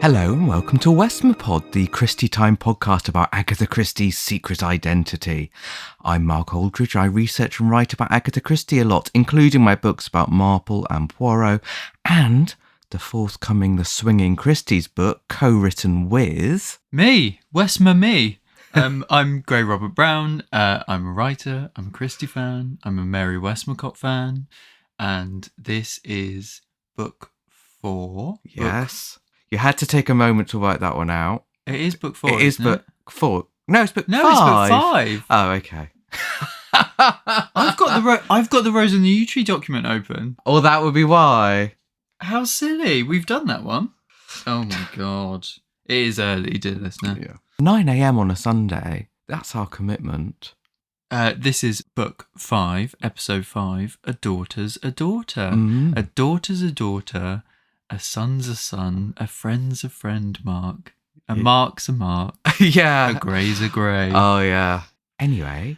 Hello and welcome to Westmapod, the Christie Time podcast about Agatha Christie's secret identity. I'm Mark Aldridge. I research and write about Agatha Christie a lot, including my books about Marple and Poirot, and the forthcoming The Swinging Christie's book, co-written with... Me, Westmapod. I'm Gray Robert Brown. I'm a writer, I'm a Christie fan, I'm a Mary Westmacott fan, and this is book 4. Yes. You had to take a moment to work that one out. It is book 4. It is book 4. No, it's book 5. No, it's book 5. Oh, okay. I've got the Rose and the Yew Tree document open. Oh, that would be why. How silly. We've done that one. Oh my god. It is early, dear listener. Yeah. 9 a.m. on a Sunday. That's our commitment. This is book 5, episode 5. A daughter's a daughter. Mm. A daughter's a daughter. A son's a son. A friend's a friend, Mark. A Mark's a Mark. Yeah. A grey's a grey. Oh, yeah. Anyway.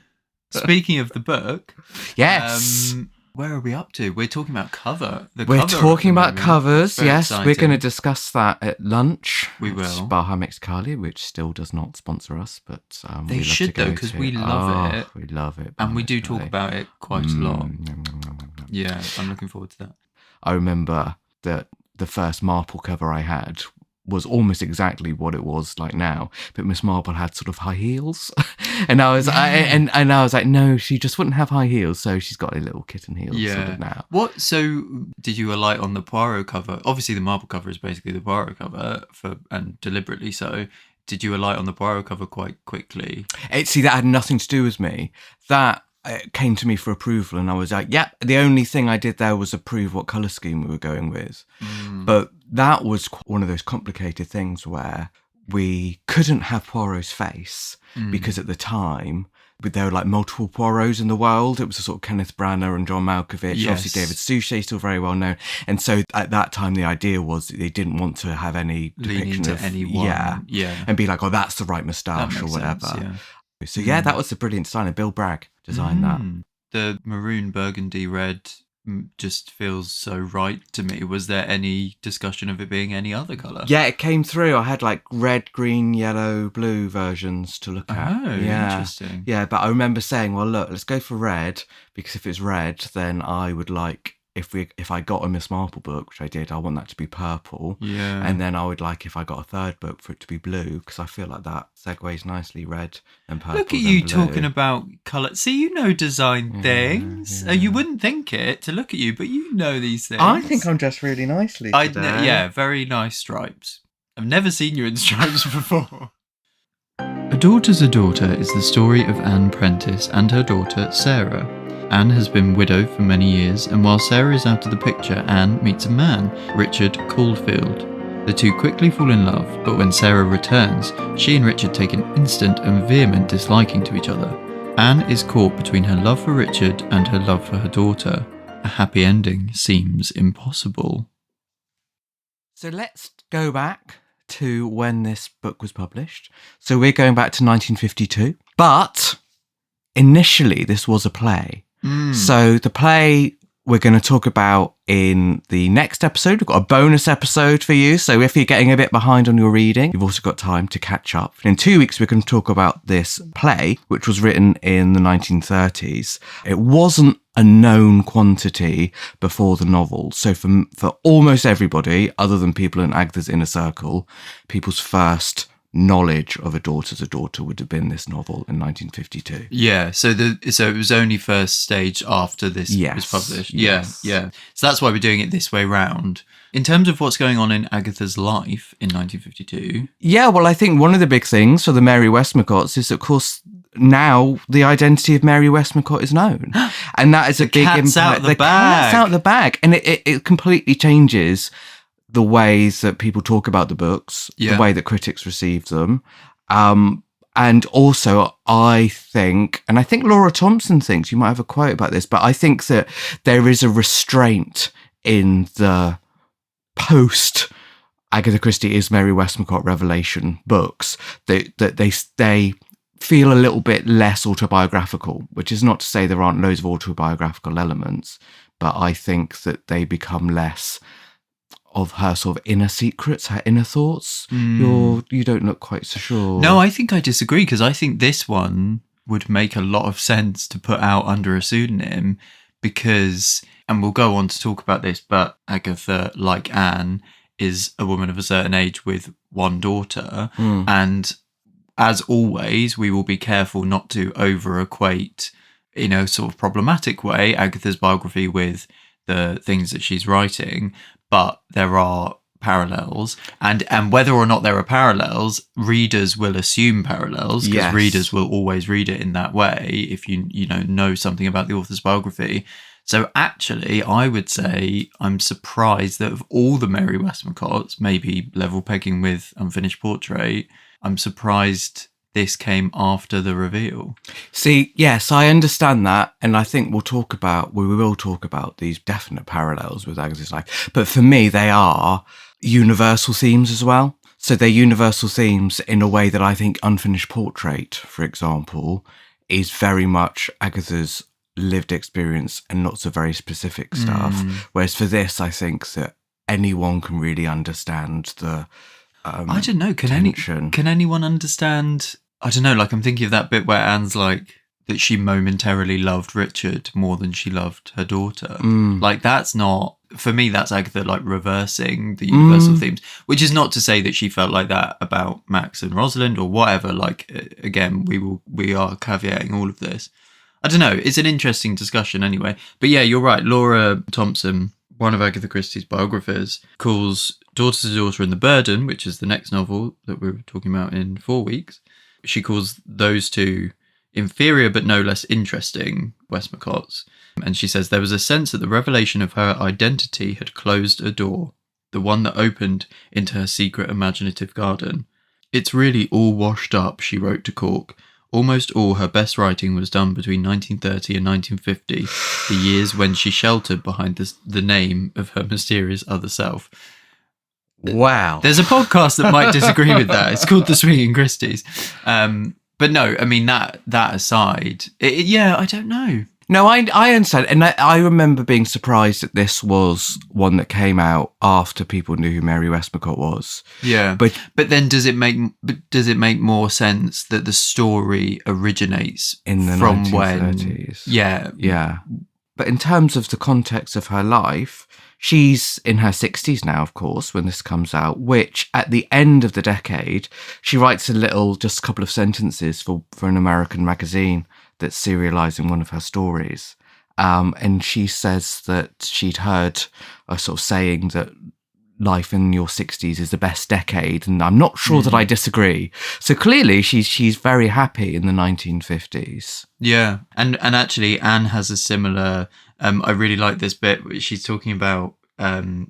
Speaking of the book. Yes. Where are we up to? We're talking about cover. We're talking about covers, yes. Exciting. We're going to discuss that at lunch. We will. It's Baha Mixcali, which still does not sponsor us, but they should, though, because we love it. We love it. And we do talk about it quite a lot. Yeah, I'm looking forward to that. I remember that the first Marple cover I had was almost exactly what it was like now, but Miss Marple had sort of high heels, and I was I was like, no, she just wouldn't have high heels, so she's got a little kitten heels sort of now. What? So did you alight on the Poirot cover? Obviously, the Marple cover is basically the Poirot cover, and deliberately so. Did you alight on the Poirot cover quite quickly? See, that had nothing to do with me. That came to me for approval, and I was like, yeah, the only thing I did there was approve what colour scheme we were going with. But that was one of those complicated things where we couldn't have Poirot's face because at the time there were like multiple Poirots in the world. It was a sort of Kenneth Branagh and John Malkovich. Yes. Obviously David Suchet, still very well known. And so at that time the idea was that they didn't want to have any depiction of anyone. Yeah. and be like, oh, that's the right moustache or whatever. Sense, yeah. So yeah, that was a brilliant design, and Bill Bragg designed that. The maroon, burgundy, red just feels so right to me. Was there any discussion of it being any other colour? Yeah, it came through. I had like red, green, yellow, blue versions to look at. Oh, yeah. Interesting. Yeah, but I remember saying, well, look, let's go for red, because if it's red, then I would like, if I got a Miss Marple book, which I did, I want that to be purple. Yeah. And then I would like, if I got a third book, for it to be blue, because I feel like that segues nicely, red and purple. Look at you talking about colour. See, you know design things. Yeah. You wouldn't think it to look at you, but you know these things. I think I'm dressed really nicely today. Yeah, very nice stripes. I've never seen you in stripes before. A Daughter's a Daughter is the story of Anne Prentice and her daughter, Sarah. Anne has been widowed for many years, and while Sarah is out of the picture, Anne meets a man, Richard Caulfield. The two quickly fall in love, but when Sarah returns, she and Richard take an instant and vehement disliking to each other. Anne is caught between her love for Richard and her love for her daughter. A happy ending seems impossible. So let's go back to when this book was published. So we're going back to 1952, but initially this was a play. So the play we're going to talk about in the next episode. We've got a bonus episode for you. So if you're getting a bit behind on your reading, you've also got time to catch up. In 2 weeks, we're going to talk about this play, which was written in the 1930s. It wasn't a known quantity before the novel. So for almost everybody, other than people in Agatha's inner circle, people's first knowledge of A Daughter's a Daughter would have been this novel in 1952. Yeah, so it was only first stage after this was published. Yes. Yeah. So that's why we're doing it this way round. In terms of what's going on in Agatha's life in 1952. Yeah, well, I think one of the big things for the Mary Westmacotts is, of course, now the identity of Mary Westmacott is known. And that is a big impact. The cat's out the bag. And it completely changes the ways that people talk about the books, the way that critics receive them. And also, I think Laura Thompson thinks, you might have a quote about this, but I think that there is a restraint in the post Agatha Christie is Mary Westmacott revelation books that they feel a little bit less autobiographical, which is not to say there aren't loads of autobiographical elements, but I think that they become less of her sort of inner secrets, her inner thoughts. You don't look quite so sure. No, I think I disagree, because I think this one would make a lot of sense to put out under a pseudonym because, and we'll go on to talk about this, but Agatha, like Anne, is a woman of a certain age with one daughter. And as always, we will be careful not to over-equate, in a sort of problematic way, Agatha's biography with the things that she's writing. But there are parallels, and whether or not there are parallels, readers will assume parallels, because readers will always read it in that way if you know something about the author's biography. So actually, I would say I'm surprised that of all the Mary Westmacotts, maybe level pegging with Unfinished Portrait, I'm surprised this came after the reveal. See, yes, I understand that, and I think we will talk about these definite parallels with Agatha's life. But for me, they are universal themes as well. So they're universal themes in a way that I think Unfinished Portrait, for example, is very much Agatha's lived experience and lots of very specific stuff. Whereas for this, I think that anyone can really understand the I don't know. tension. Can anyone understand? I don't know. Like, I'm thinking of that bit where Anne's like that she momentarily loved Richard more than she loved her daughter. Like, that's not, for me, that's Agatha like reversing the universal themes, which is not to say that she felt like that about Max and Rosalind or whatever. Like, again, we are caveating all of this. I don't know. It's an interesting discussion anyway. But yeah, you're right. Laura Thompson, one of Agatha Christie's biographers, calls Daughter to Daughter and The Burden, which is the next novel that we're talking about in 4 weeks, she calls those two inferior but no less interesting Westmacotts. And she says there was a sense that the revelation of her identity had closed a door, the one that opened into her secret imaginative garden. It's really all washed up, she wrote to Cork. Almost all her best writing was done between 1930 and 1950, the years when she sheltered behind the name of her mysterious other self. Wow. There's a podcast that might disagree with that. It's called The Swinging Christies. But no, I mean, that aside, I don't know. No, I understand. And I remember being surprised that this was one that came out after people knew who Mary Westmacott was. Yeah. But then does it make more sense that the story originates in the from 1930s? When? Yeah. Yeah. But in terms of the context of her life, she's in her 60s now, of course, when this comes out, which at the end of the decade, she writes just a couple of sentences for an American magazine that's serializing one of her stories. And she says that she'd heard a sort of saying that life in your 60s is the best decade, and I'm not sure that I disagree. So clearly she's very happy in the 1950s. Yeah. And actually Anne has a similar, I really like this bit where she's talking about,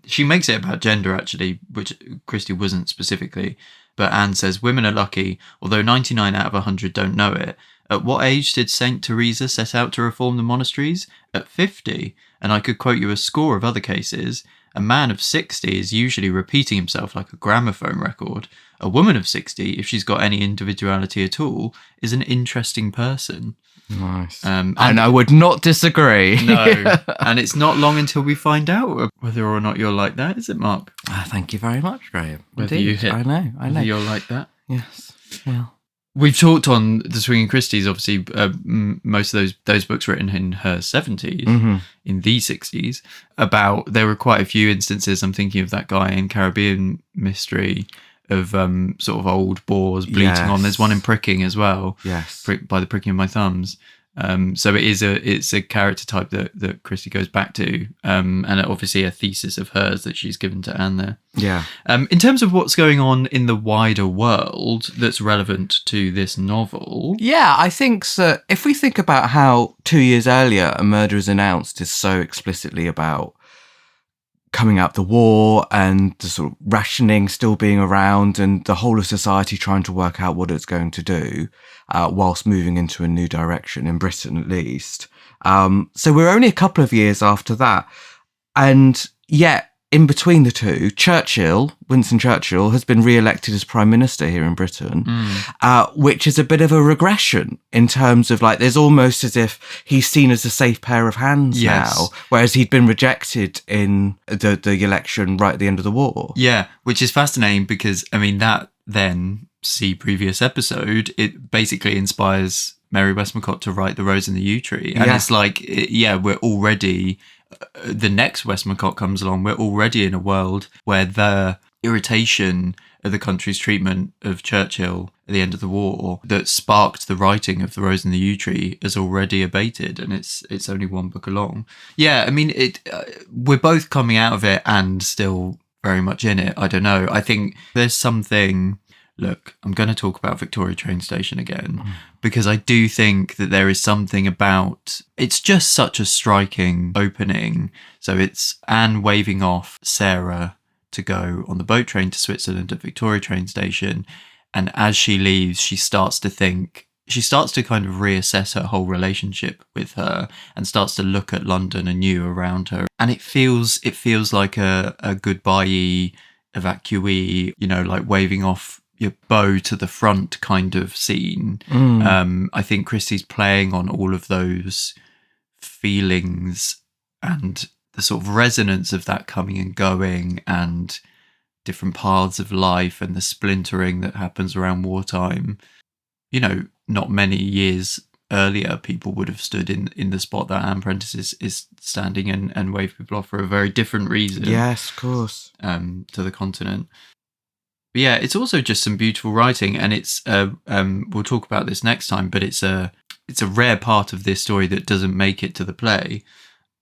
she makes it about gender actually, which Christie wasn't specifically, but Anne says, women are lucky, although 99 out of 100 don't know it. At what age did Saint Teresa set out to reform the monasteries? At 50. And I could quote you a score of other cases. A man of 60 is usually repeating himself like a gramophone record. A woman of 60, if she's got any individuality at all, is an interesting person. Nice. And I would not disagree. No. And it's not long until we find out whether or not you're like that, is it, Mark? Thank you very much, Graham. Whether Indeed. you I know. Whether you're like that. Yes. Well, we've talked on The Swinging Christies, obviously, most of those books written in her 70s, in the 60s, about, there were quite a few instances, I'm thinking of that guy in Caribbean Mystery, of sort of old boars bleating on. There's one in Pricking as well. Yes. By the pricking of my thumbs. So it's a character type that Christie goes back to, and obviously a thesis of hers that she's given to Anne there. Yeah. In terms of what's going on in the wider world that's relevant to this novel. Yeah, I think that if we think about how 2 years earlier A Murder is Announced is so explicitly about coming out the war and the sort of rationing still being around and the whole of society trying to work out what it's going to do whilst moving into a new direction, in Britain at least. So we're only a couple of years after that. And yet in between the two, Winston Churchill, has been re-elected as Prime Minister here in Britain, which is a bit of a regression in terms of like, there's almost as if he's seen as a safe pair of hands now, whereas he'd been rejected in the election right at the end of the war. Yeah, which is fascinating because, I mean, that then, see previous episode, it basically inspires Mary Westmacott to write The Rose and the Yew Tree. And it's like, we're already... the next Westmacott comes along, we're already in a world where the irritation of the country's treatment of Churchill at the end of the war that sparked the writing of The Rose and the Yew Tree has already abated, and it's only one book along. Yeah, I mean, we're both coming out of it and still very much in it. I don't know. I think there's something... Look, I'm going to talk about Victoria train station again, because I do think that there is something about... It's just such a striking opening. So it's Anne waving off Sarah to go on the boat train to Switzerland at Victoria train station. And as she leaves, she starts to kind of reassess her whole relationship with her and starts to look at London anew around her. And it feels like a goodbye-y, evacuee, like waving off your bow to the front kind of scene. I think Christie's playing on all of those feelings and the sort of resonance of that coming and going and different paths of life and the splintering that happens around wartime. Not many years earlier, people would have stood in the spot that Anne Prentice is standing and waved people off for a very different reason. Yes, of course. To the continent. But yeah, it's also just some beautiful writing, and it's we'll talk about this next time, but it's a rare part of this story that doesn't make it to the play.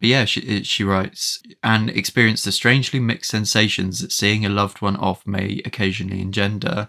But yeah, she writes, Anne experienced the strangely mixed sensations that seeing a loved one off may occasionally engender.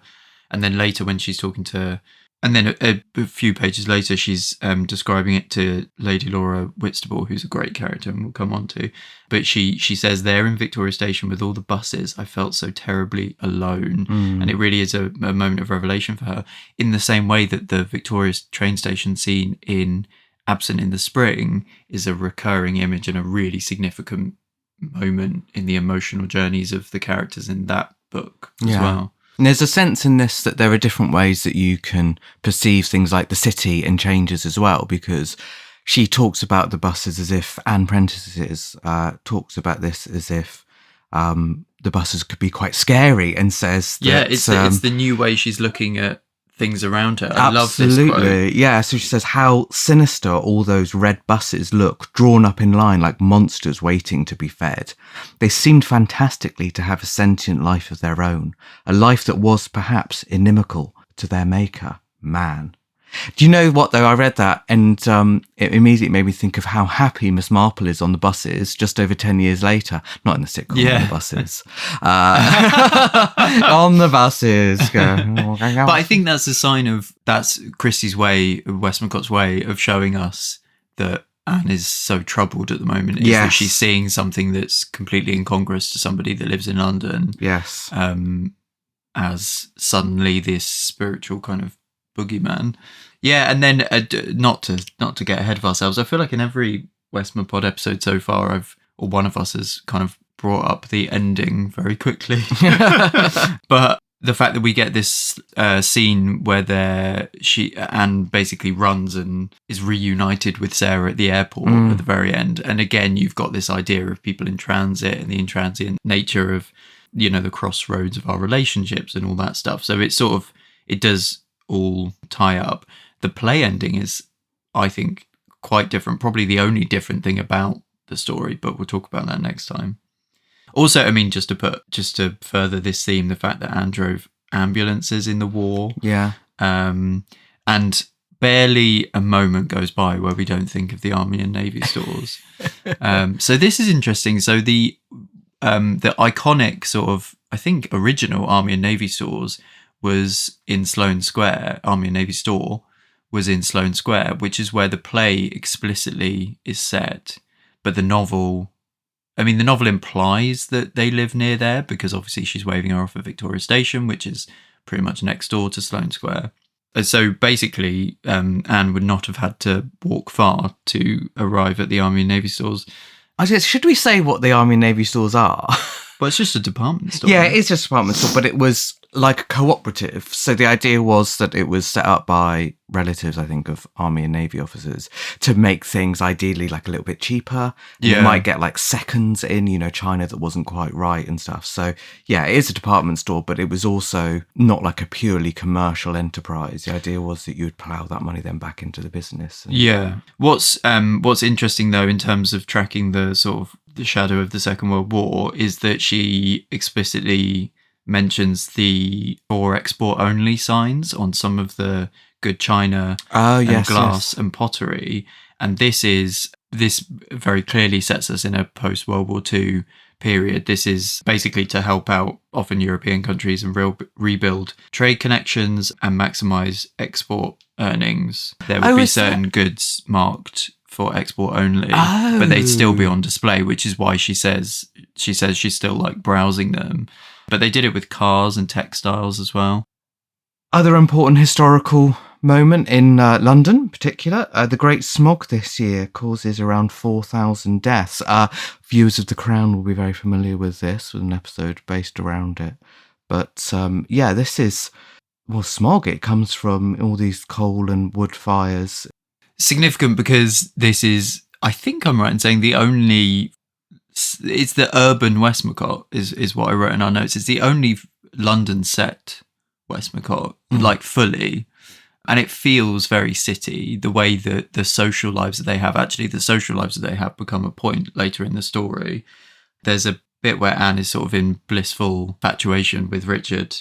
And then later when she's talking to... And then a few pages later, she's describing it to Lady Laura Whitstable, who's a great character and we'll come on to. But she says, there in Victoria Station with all the buses, I felt so terribly alone. And it really is a moment of revelation for her. In the same way that the Victoria train station scene in Absent in the Spring is a recurring image and a really significant moment in the emotional journeys of the characters in that book as well. And there's a sense in this that there are different ways that you can perceive things like the city and changes as well, because she talks about the buses as if Anne Prentice talks about this as if the buses could be quite scary, and says that... Yeah, it's the new way she's looking at things around her. I love this quote. Absolutely, yeah. So she says how sinister all those red buses look, drawn up in line like monsters waiting to be fed. They seemed fantastically to have a sentient life of their own, a life that was perhaps inimical to their maker, man. Do you know what, though? I read that and it immediately made me think of how happy Miss Marple is on the buses just over 10 years later. Not in the sitcom, on the buses. On the buses. But I think that's a sign that's Christie's way, Westmacott's way of showing us that Anne is so troubled at the moment. Is that she's seeing something that's completely incongruous to somebody that lives in London. Yes. As suddenly this spiritual kind of boogeyman. Yeah, and then not to get ahead of ourselves, I feel like in every Westmapod episode so far, one of us has kind of brought up the ending very quickly. But the fact that we get this scene where Anne basically runs and is reunited with Sarah at the airport at the very end, and again you've got this idea of people in transit and the intransient nature of the crossroads of our relationships and all that stuff. So it does all tie up. The play ending is, I think, quite different. Probably the only different thing about the story, but we'll talk about that next time. Also, I mean, just to further this theme, the fact that Anne drove ambulances in the war. Yeah. And barely a moment goes by where we don't think of the Army and Navy stores. So this is interesting. So the iconic sort of, I think, original Army and Navy stores was in Sloane Square. Army and Navy store was in Sloane Square, which is where the play explicitly is set. But the novel implies that they live near there, because obviously she's waving her off at Victoria Station, which is pretty much next door to Sloane Square. So basically, Anne would not have had to walk far to arrive at the Army and Navy stores. Should we say what the Army and Navy stores are? Well, it's just a department store. Yeah, right? it is just a department store, but it was like a cooperative. So the idea was that it was set up by relatives, I think, of Army and Navy officers to make things ideally like a little bit cheaper. And you might get like seconds in, China that wasn't quite right and stuff. So yeah, it is a department store, but it was also not like a purely commercial enterprise. The idea was that you would plough that money then back into the business. Yeah. What's interesting though, in terms of tracking the sort of the shadow of the Second World War, is that she explicitly mentions the for export only signs on some of the good china and glass and pottery. And this very clearly sets us in a post World War II period. This is basically to help out often European countries and rebuild trade connections and maximize export earnings. There would be certain goods marked for export only, but they'd still be on display, which is why she says she's still like browsing them. But they did it with cars and textiles as well. Other important historical moment in London in particular, the Great Smog this year causes around 4,000 deaths. Viewers of The Crown will be very familiar with this, with an episode based around it. But this is, smog. It comes from all these coal and wood fires. Significant because this is, I think I'm right in saying, it's the urban Westmacott is what I wrote in our notes. It's the only London set Westmacott, like fully. And it feels very city, the way that the social lives that they have become a point later in the story. There's a bit where Anne is sort of in blissful infatuation with Richard,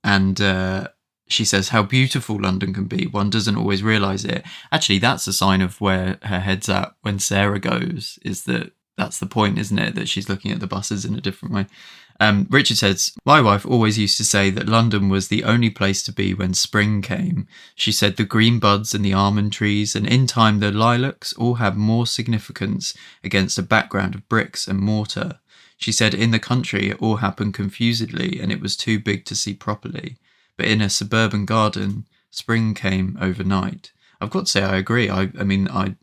and she says how beautiful London can be. One doesn't always realise it. Actually, that's a sign of where her head's at when Sarah goes, is that's the point, isn't it? That she's looking at the buses in a different way. Richard says, my wife always used to say that London was the only place to be when spring came. She said the green buds and the almond trees, and in time the lilacs, all had more significance against a background of bricks and mortar. She said in the country it all happened confusedly and it was too big to see properly. But in a suburban garden, spring came overnight. I've got to say I agree. I'm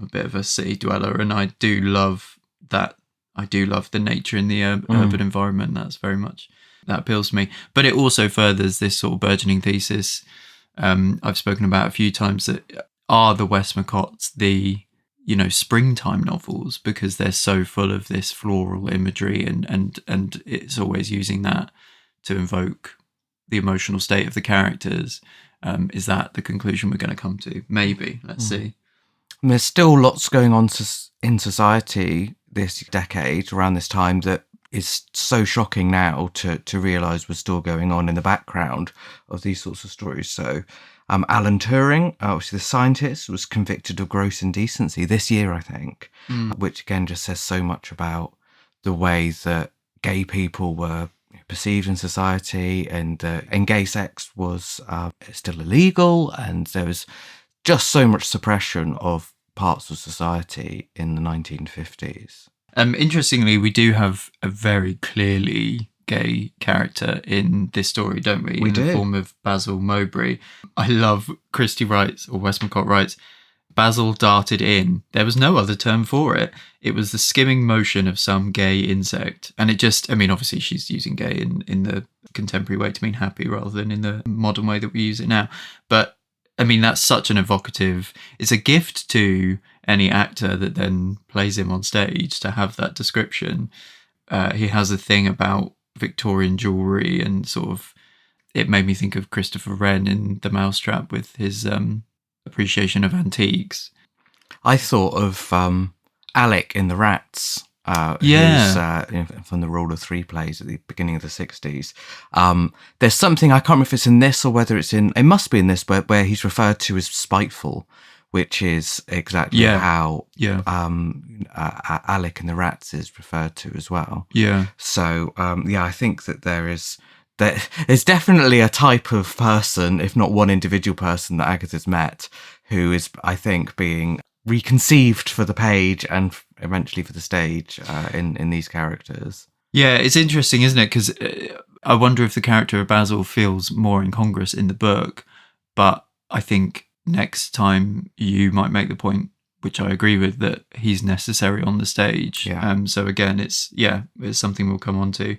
a bit of a city dweller, and I do love that. I do love the nature in the urban environment. That appeals to me. But it also furthers this sort of burgeoning thesis I've spoken about a few times, that are the Westmacotts the springtime novels, because they're so full of this floral imagery and it's always using that to invoke the emotional state of the characters. Is that the conclusion we're going to come to? Maybe. Let's see. And there's still lots going on in society this decade, around this time, that is so shocking now to realise was still going on in the background of these sorts of stories. So Alan Turing, which is the scientist, was convicted of gross indecency this year, I think, which again just says so much about the way that gay people were perceived in society, and gay sex was still illegal, and there was just so much suppression of parts of society in the 1950s. Interestingly, we do have a very clearly gay character in this story, don't we? We do. In the form of Basil Mowbray. I love Christie writes, or Westmacott writes, Basil darted in. There was no other term for it. It was the skimming motion of some gay insect. And it just, obviously she's using gay in the contemporary way to mean happy rather than in the modern way that we use it now. But that's such an evocative, it's a gift to any actor that then plays him on stage to have that description. He has a thing about Victorian jewellery, and sort of, it made me think of Christopher Wren in The Mousetrap with his appreciation of antiques. I thought of Alec in The Rats. Who's from the Rule of Three plays at the beginning of the 60s. There's something, I can't remember if it's in this or whether it must be in this, where he's referred to as spiteful, which is exactly how Alec in The Rats is referred to as well. Yeah. So, I think that there's definitely a type of person, if not one individual person, that Agatha's met, who is, I think, being reconceived for the page and eventually for the stage in these characters. Yeah, it's interesting, isn't it? Because I wonder if the character of Basil feels more incongruous in the book, but I think next time you might make the point which I agree with, that he's necessary on the stage. Yeah. So again, it's something we'll come on to.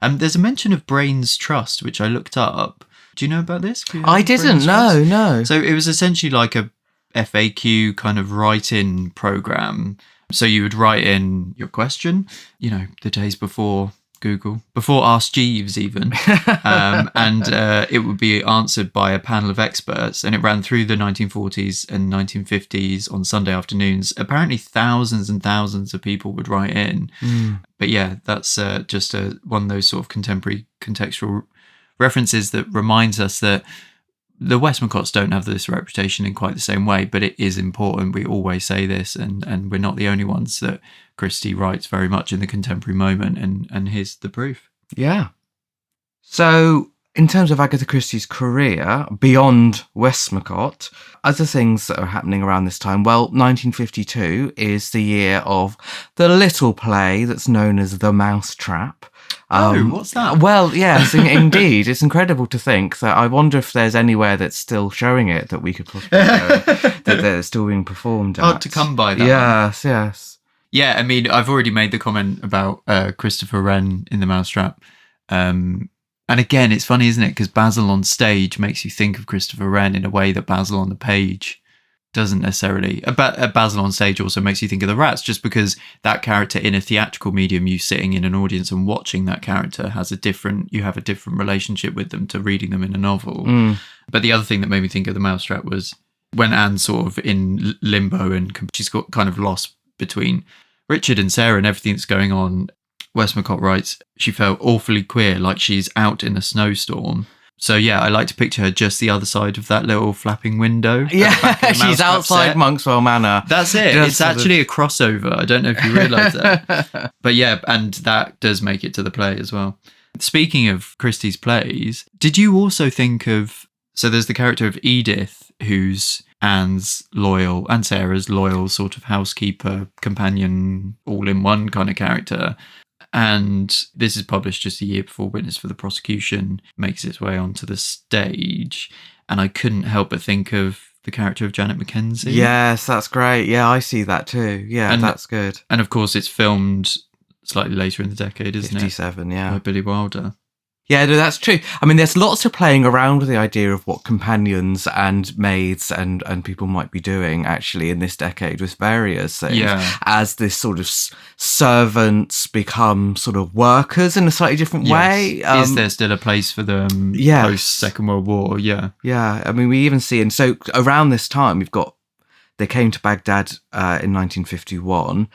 There's a mention of Brains Trust, which I looked up. Do you know about this? I didn't. No. So it was essentially like a FAQ kind of write-in program. So you would write in your question, the days before Google, before Ask Jeeves even, and it would be answered by a panel of experts, and it ran through the 1940s and 1950s on Sunday afternoons. Apparently thousands and thousands of people would write in. But yeah, that's just one of those sort of contemporary contextual references that reminds us that the Westmacotts don't have this reputation in quite the same way, but it is important. We always say this, and we're not the only ones that Christie writes very much in the contemporary moment, and here's the proof. Yeah. So, in terms of Agatha Christie's career, beyond Westmacott, other things that are happening around this time, 1952 is the year of the little play that's known as The Mousetrap. What's that? Well, yes, indeed. It's incredible to think that. I wonder if there's anywhere that's still showing it that we could possibly go, that it's still being performed at. Hard to come by that. Yes. Yeah, I mean, I've already made the comment about Christopher Wren in The Mousetrap. And again, it's funny, isn't it? Because Basil on stage makes you think of Christopher Wren in a way that Basil on the page doesn't necessarily. Basil on stage also makes you think of the Rats, just because that character in a theatrical medium, you sitting in an audience and watching that character you have a different relationship with them to reading them in a novel. But the other thing that made me think of The Mousetrap was when Anne's sort of in limbo and she's got kind of lost between Richard and Sarah and everything that's going on. Westmacott writes, she felt awfully queer, like she's out in a snowstorm. So yeah, I like to picture her just the other side of that little flapping window. Yeah, she's outside Monkswell Manor. That's it. It's actually a crossover. I don't know if you realise that. But yeah, and that does make it to the play as well. Speaking of Christie's plays, did you also think of... So there's the character of Edith, who's Anne's loyal and Sarah's loyal sort of housekeeper, companion, all-in-one kind of character. And this is published just a year before Witness for the Prosecution makes its way onto the stage. And I couldn't help but think of the character of Janet Mackenzie. Yes, that's great. Yeah, I see that too. Yeah, that's good. And of course, it's filmed slightly later in the decade, isn't 57, it? 57, yeah. By Billy Wilder. Yeah, no, that's true. I mean, there's lots of playing around with the idea of what companions and maids and people might be doing, actually, in this decade with various things. Yeah. As this sort of servants become sort of workers in a slightly different way. Is there still a place for them post-Second World War? Yeah. Yeah, I mean, we even see... And so around this time, we've got... They came to Baghdad in 1951,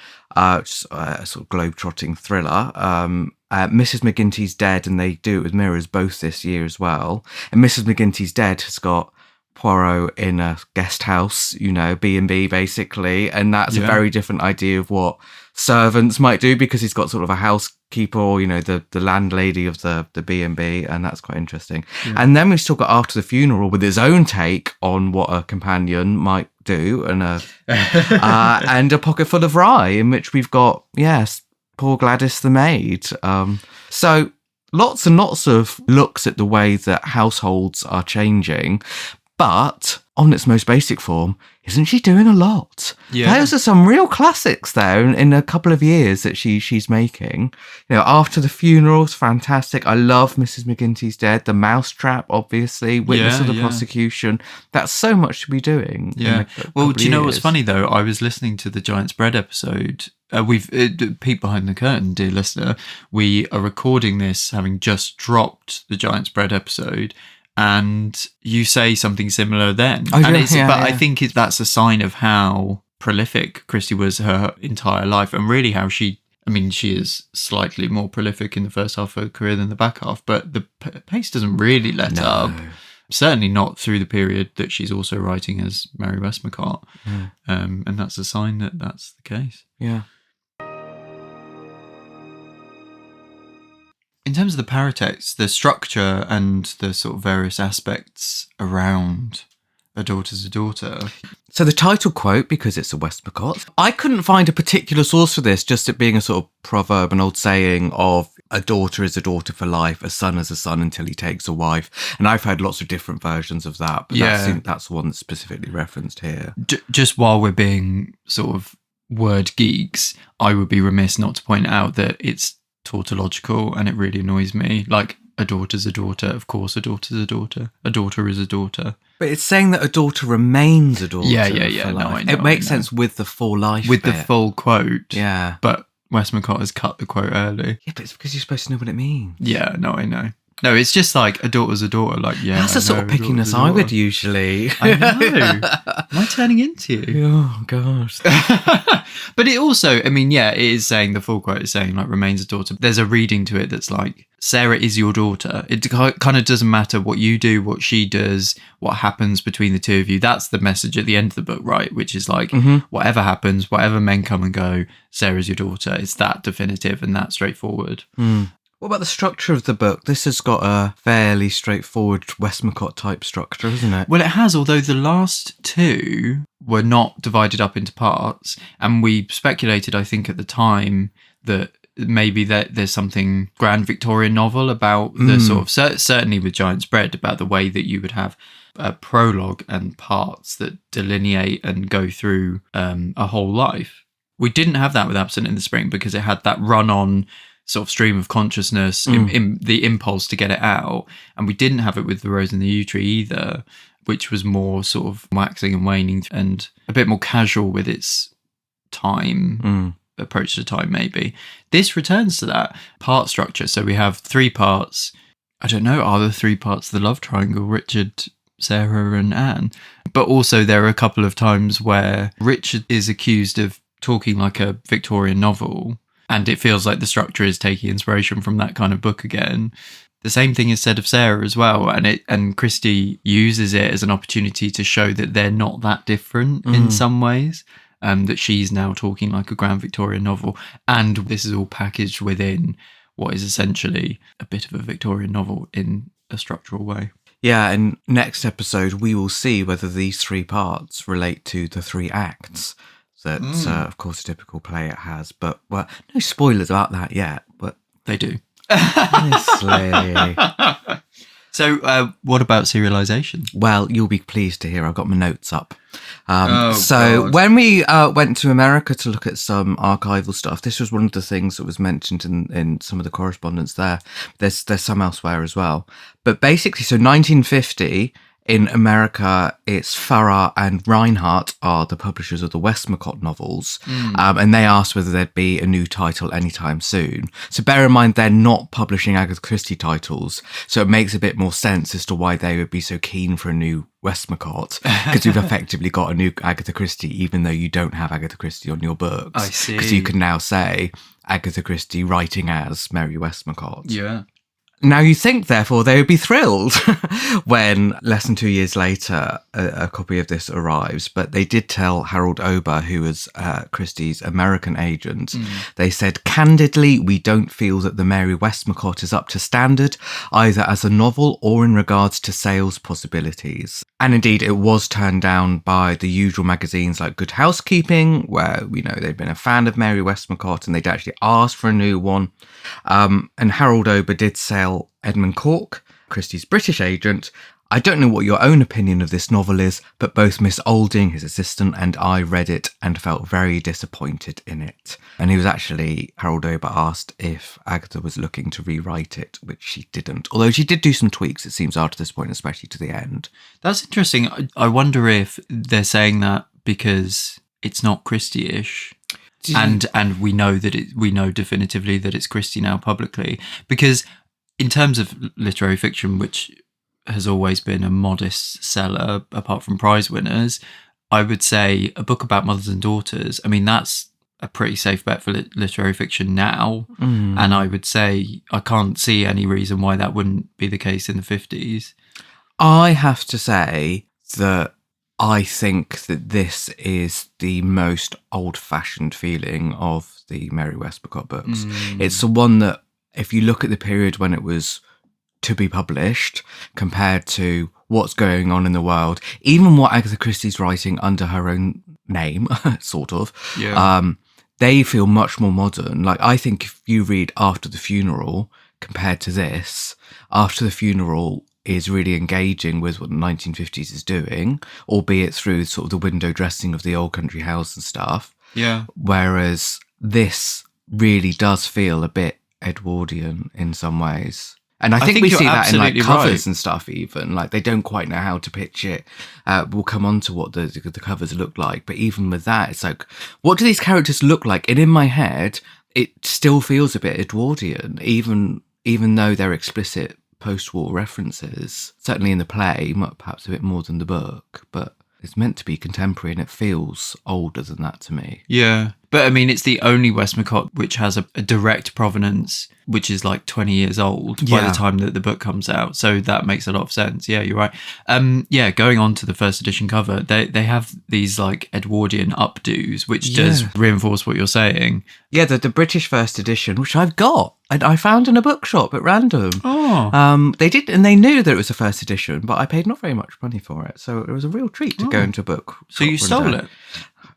which is a sort of globe-trotting thriller. Mrs. McGinty's Dead, and they do it with mirrors both this year as well. And Mrs. McGinty's Dead has got Poirot in a guest house, B&B basically, and that's a very different idea of what servants might do, because he's got sort of a housekeeper or, the landlady of the B&B, and that's quite interesting. Yeah. And then we've still got After the Funeral with his own take on what a companion might do, and and A Pocket Full of Rye, in which we've got, poor Gladys the maid. So lots and lots of looks at the way that households are changing, but on its most basic form, isn't she doing a lot? Yeah. Those are some real classics there in a couple of years that she's making. After the Funeral's fantastic. I love Mrs. McGinty's Dead. The Mousetrap, obviously. Witness of the Prosecution. That's so much to be doing. Yeah. Well, do you know what's funny though? I was listening to the Giant's Bread episode. We've peek behind the curtain, dear listener. We are recording this having just dropped the Giant's Bread episode. And you say something similar then. Oh, I think that's a sign of how prolific Christie was her entire life, and really how she is slightly more prolific in the first half of her career than the back half, but the pace doesn't really let up. Certainly not through the period that she's also writing as Mary Westmacott. And that's a sign that that's the case. Yeah. In terms of the paratext, the structure and the sort of various aspects around A Daughter's a Daughter. So the title quote, because it's a Westmacott, I couldn't find a particular source for this, just it being a sort of proverb, an old saying of a daughter is a daughter for life, a son is a son until he takes a wife. And I've heard lots of different versions of that, but that's the one that's specifically referenced here. Just while we're being sort of word geeks, I would be remiss not to point out that it's tautological, and it really annoys me. Like, a daughter's a daughter, of course a daughter's a daughter. A daughter is a daughter. But it's saying that a daughter remains a daughter. Yeah. For No, life. I know, it makes sense with the full life with bit. the full quote. Yeah. But Westmacott has cut the quote early. Yeah, but it's because you're supposed to know what it means. Yeah, no, I know. No, it's just like a daughter's a daughter. Like, yeah, that's the sort of pickiness I would usually. I know. Am I turning into you? Oh gosh. But it also, I mean, yeah, it is saying, the full quote is saying, like, remains a daughter. There's a reading to it that's like, Sarah is your daughter. It kind of doesn't matter what you do, what she does, what happens between the two of you. That's the message at the end of the book, right? Which is like, whatever happens, whatever men come and go, Sarah's your daughter. It's that definitive and that straightforward. What about the structure of the book? This has got a fairly straightforward Westmacott type structure, isn't it? Well, it has, although the last two were not divided up into parts. And we speculated, I think, at the time that maybe there's something grand Victorian novel about the sort of, certainly with Giant's Bread, about the way that you would have a prologue and parts that delineate and go through a whole life. We didn't have that with Absent in the Spring because it had that run-on sort of stream of consciousness, in the impulse to get it out. And we didn't have it with The Rose and the Yew Tree either, which was more sort of waxing and waning and a bit more casual with its time, approach to time maybe. This returns to that part structure. So we have 3 parts. I don't know, are the 3 parts the love triangle, Richard, Sarah and Anne? But also there are a couple of times where Richard is accused of talking like a Victorian novel, and it feels like the structure is taking inspiration from that kind of book again. The same thing is said of Sarah as well, and Christie uses it as an opportunity to show that they're not that different in some ways, that she's now talking like a grand Victorian novel, and this is all packaged within what is essentially a bit of a Victorian novel in a structural way. Yeah, and next episode we will see whether these 3 parts relate to the 3 acts that, of course, a typical play it has. But, well, no spoilers about that yet, but they do. Honestly. So, what about serialization? Well, you'll be pleased to hear I've got my notes up. God. When we went to America to look at some archival stuff, this was one of the things that was mentioned in some of the correspondence there. There's some elsewhere as well. But basically, so 1950... in America, it's Farrar and Reinhardt are the publishers of the Westmacott novels, and they asked whether there'd be a new title anytime soon. So bear in mind, they're not publishing Agatha Christie titles, so it makes a bit more sense as to why they would be so keen for a new Westmacott, because we've effectively got a new Agatha Christie, even though you don't have Agatha Christie on your books. I see. Because you can now say Agatha Christie writing as Mary Westmacott. Yeah. Now, you think, therefore, they would be thrilled when, less than 2 years later, a copy of this arrives. But they did tell Harold Ober, who was Christie's American agent, they said, candidly, we don't feel that the Mary Westmacott is up to standard, either as a novel or in regards to sales possibilities. And indeed, it was turned down by the usual magazines like Good Housekeeping, where, you know, they'd been a fan of Mary Westmacott and they'd actually asked for a new one. And Harold Ober did sell Edmund Cork, Christie's British agent. I don't know what your own opinion of this novel is, but both Miss Olding, his assistant, and I read it and felt very disappointed in it. And he was actually, Harold Ober asked if Agatha was looking to rewrite it, which she didn't. Although she did do some tweaks, it seems, after this point, especially to the end. That's interesting. I wonder if they're saying that because it's not Christie-ish. And we know that we know definitively that it's Christie now publicly, because in terms of literary fiction, which has always been a modest seller apart from prize winners, I would say a book about mothers and daughters, I mean, that's a pretty safe bet for literary fiction now. And I would say I can't see any reason why that wouldn't be the case in the 50s. I have to say that I think that this is the most old-fashioned feeling of the Mary Westmacott books. It's the one that, if you look at the period when it was to be published, compared to what's going on in the world, even what Agatha Christie's writing under her own name, sort of, they feel much more modern. Like, I think if you read After the Funeral compared to this, After the Funeral is really engaging with what the 1950s is doing, albeit through sort of the window dressing of the old country house and stuff. Yeah. Whereas this really does feel a bit Edwardian in some ways. And I think we see that in like covers and stuff even. Like, they don't quite know how to pitch it. We'll come on to what the covers look like. But even with that, it's like, what do these characters look like? And in my head, it still feels a bit Edwardian, even though they're explicit post-war references. Certainly in the play, perhaps a bit more than the book. But it's meant to be contemporary and it feels older than that to me. Yeah. But I mean, it's the only Westmacott which has a direct provenance, which is like 20 years old by the time that the book comes out. So that makes a lot of sense. Yeah, you're right. Going on to the first edition cover, they have these like Edwardian updos, which does reinforce what you're saying. Yeah, the British first edition, which I've got, and I found in a bookshop at random. Oh. They did, and they knew that it was a first edition, but I paid not very much money for it. So it was a real treat to go into a book. So you stole it?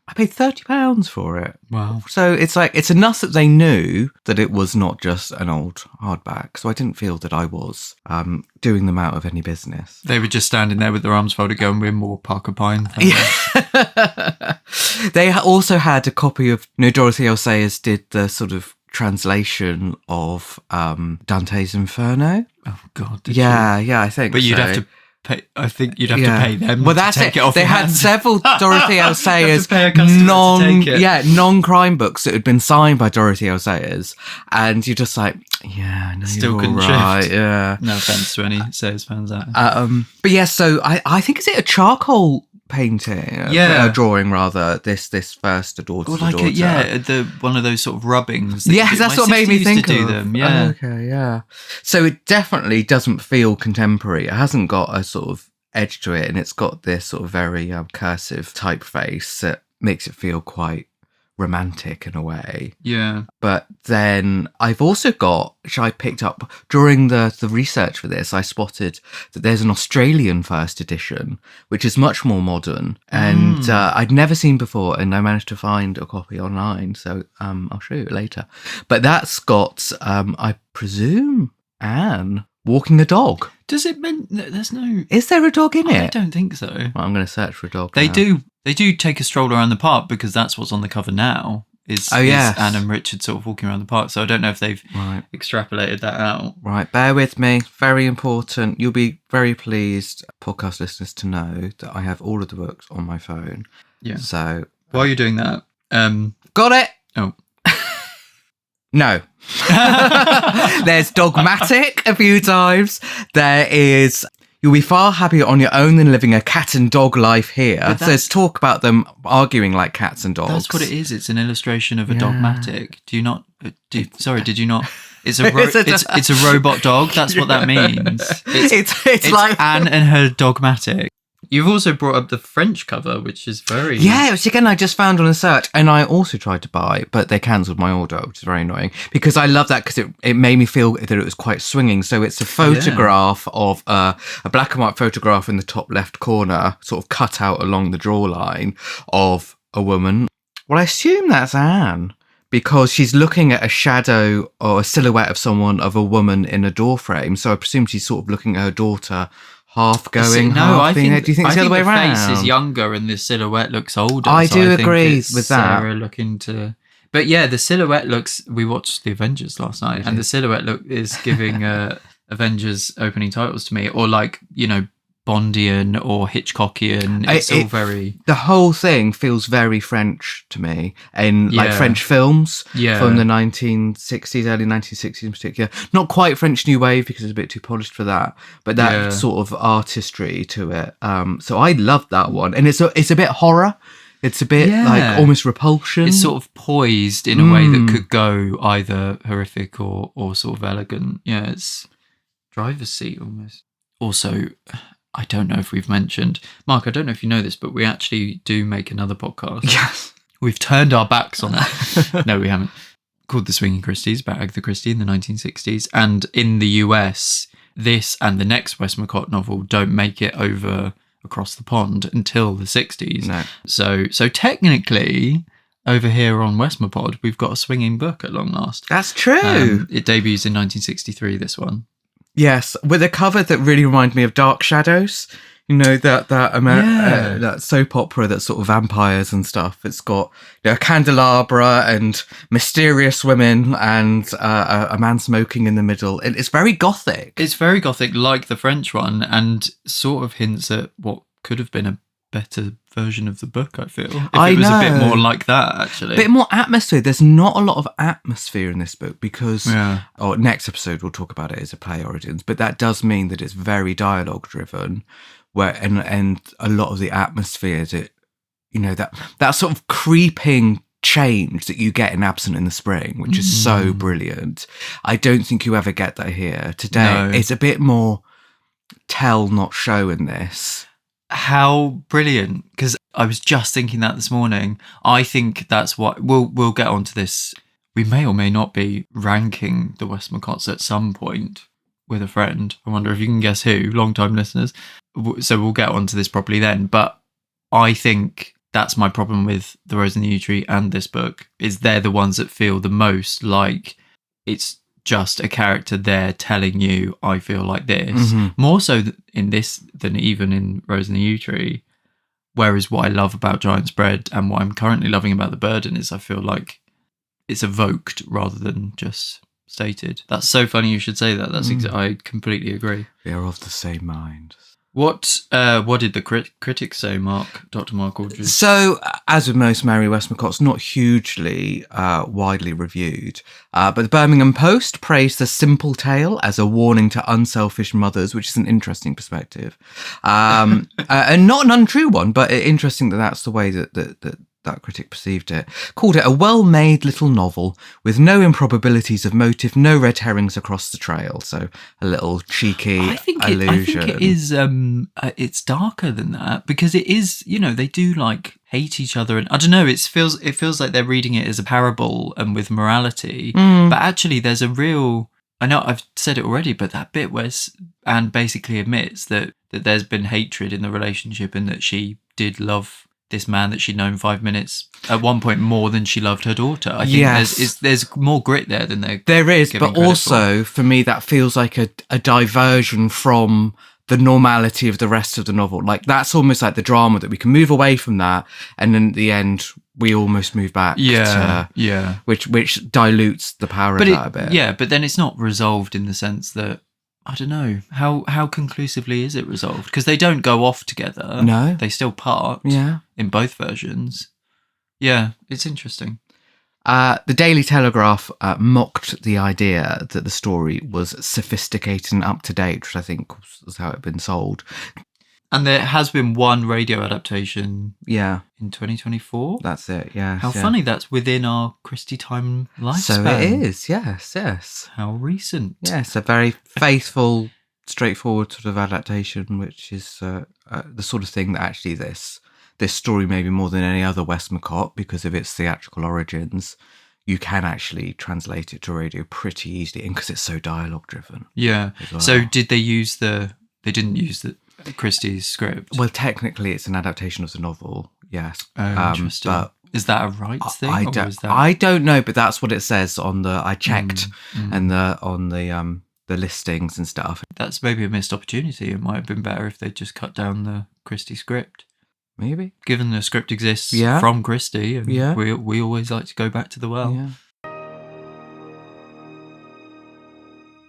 I paid £30 for it. Wow. So it's like, it's enough that they knew that it was not just an old hardback. So I didn't feel that I was doing them out of any business. They were just standing there with their arms folded going, we're more Parker Pine. Yeah. They also had a copy of, Dorothy L. Sayers did the sort of translation of Dante's Inferno. Oh, God. Yeah, I think But you'd so. have to pay, I think you'd have to pay them. Well, that's to take it. it off They your had hands. several Dorothy L. Sayers non-crime books that had been signed by Dorothy L. Sayers, and you're just like, still you're couldn't right, shift. yeah. No offense to any Sayers fans out. But yeah, so I think, is it a charcoal painting? A drawing rather. This first daughter. Or like one of those sort of rubbings. Yes, that's what made me think to of. do them. Yeah. Okay, yeah. So it definitely doesn't feel contemporary. It hasn't got a sort of edge to it, and it's got this sort of very cursive typeface that makes it feel quite romantic in a way. Yeah. But then I've also got, which I picked up during the research for this, I spotted that there's an Australian first edition, which is much more modern, and I'd never seen before, and I managed to find a copy online, so I'll show you it later. But that's got, I presume, Anne walking the dog. Does it mean there's no... Is there a dog in it? I don't think so. Well, I'm going to search for a dog They now. do take a stroll around the park, because that's what's on the cover now. Is Anne and Richard sort of walking around the park. So I don't know if they've extrapolated that out. Right, bear with me. Very important. You'll be very pleased, podcast listeners, to know that I have all of the books on my phone. Yeah. So while you're doing that, got it. Oh. No. There's dogmatic a few times. There is, you'll be far happier on your own than living a cat and dog life here. So there's talk about them arguing like cats and dogs. That's what it is. It's an illustration of a dogmatic. Do you not? Did you not? It's a robot dog. That's what that means. It's like Anne and her dogmatic. You've also brought up the French cover, which is very... Yeah, which again I just found on a search, and I also tried to buy, but they cancelled my order, which is very annoying, because I love that, because it made me feel that it was quite swinging. So it's a photograph of a black and white photograph in the top left corner, sort of cut out along the draw line, of a woman. Well, I assume that's Anne, because she's looking at a shadow or a silhouette of a woman in a door frame. So I presume she's sort of looking at her daughter, half going, half being there. Do you think it's the other way around? The face is younger and the silhouette looks older. I do agree with that. Sarah looking to... But yeah, the silhouette looks... We watched The Avengers last night, and the silhouette look is giving Avengers opening titles to me, or like, Bondian or Hitchcockian. It's all very... The whole thing feels very French to me, and like French films from the 1960s, early 1960s in particular. Not quite French New Wave, because it's a bit too polished for that, but that sort of artistry to it. So I loved that one, and it's a bit horror. It's a bit like almost repulsion. It's sort of poised in a way that could go either horrific or sort of elegant. Yeah, it's driver's seat almost. Also, I don't know if we've mentioned, Mark, I don't know if you know this, but we actually do make another podcast. Yes. We've turned our backs on it. No, we haven't. Called The Swinging Christies, about Agatha Christie in the 1960s. And in the US, this and the next Westmacott novel don't make it over across the pond until the 60s. No. So technically, over here on Westmapod, we've got a swinging book at long last. That's true. It debuts in 1963, this one. Yes, with a cover that really reminded me of Dark Shadows. You know, that soap opera that's sort of vampires and stuff. It's got a candelabra and mysterious women and a man smoking in the middle. It's very gothic. It's very gothic, like the French one, and sort of hints at what could have been a better version of the book, I feel. If it was a bit more like that, actually. A bit more atmosphere. There's not a lot of atmosphere in this book because, next episode we'll talk about it as a play origins, but that does mean that it's very dialogue driven. Where and a lot of the atmosphere that that sort of creeping change that you get in Absent in the Spring, which is so brilliant. I don't think you ever get that here today. No. It's a bit more tell, not show in this. How brilliant! Because I was just thinking that this morning. I think that's what we'll get onto this. We may or may not be ranking the Westmacotts at some point with a friend. I wonder if you can guess who. Long-time listeners. So we'll get onto this properly then. But I think that's my problem with The Rose in the Yew Tree and this book, is they're the ones that feel the most like it's just a character there telling you, I feel like this. More so in this than even in Rose in the Yew Tree. Whereas what I love about Giant Spread and what I'm currently loving about The Burden is I feel like it's evoked rather than just stated. That's so funny you should say that. That's I completely agree. We are of the same mind. What did the critics say, Dr. Mark Aldridge? So, as with most Mary Westmacotts, not hugely widely reviewed, but the Birmingham Post praised the simple tale as a warning to unselfish mothers, which is an interesting perspective, and not an untrue one, but interesting that that's the way that critic perceived it. Called it a well-made little novel with no improbabilities of motive, no red herrings across the trail. So a little cheeky allusion. I think it is. It's darker than that because it is. They do like hate each other, and I don't know. It feels like they're reading it as a parable and with morality, but actually there's a real. I know I've said it already, but that bit where Anne basically admits that there's been hatred in the relationship and that she did love this man that she'd known 5 minutes at one point more than she loved her daughter. I think there's more grit there than there is, but also for me that feels like a diversion from the normality of the rest of the novel. Like that's almost like the drama that we can move away from that, and then at the end we almost move back. Which dilutes the power of that a bit. Yeah, but then it's not resolved in the sense that. I don't know. How conclusively is it resolved? Because they don't go off together. No. They still part. Yeah. In both versions. Yeah, it's interesting. The Daily Telegraph mocked the idea that the story was sophisticated and up-to-date, which I think was how it had been sold. And there has been one radio adaptation in 2024. That's it, yes. How funny that's within our Christie Time lifespan. So it is, yes. How recent. Yes, a very faithful, straightforward sort of adaptation, which is the sort of thing that actually this story, maybe more than any other Westmacott, because of its theatrical origins, you can actually translate it to radio pretty easily, and because it's so dialogue-driven. Yeah. Well. So did they use they didn't use Christie's script? Well, technically, it's an adaptation of the novel. Yes. Interesting. But is that a rights thing? I don't know, but that's what it says on the. I checked, and on the listings and stuff. That's maybe a missed opportunity. It might have been better if they just cut down the Christie script. Maybe, given the script exists from Christie, and we always like to go back to the well. Yeah.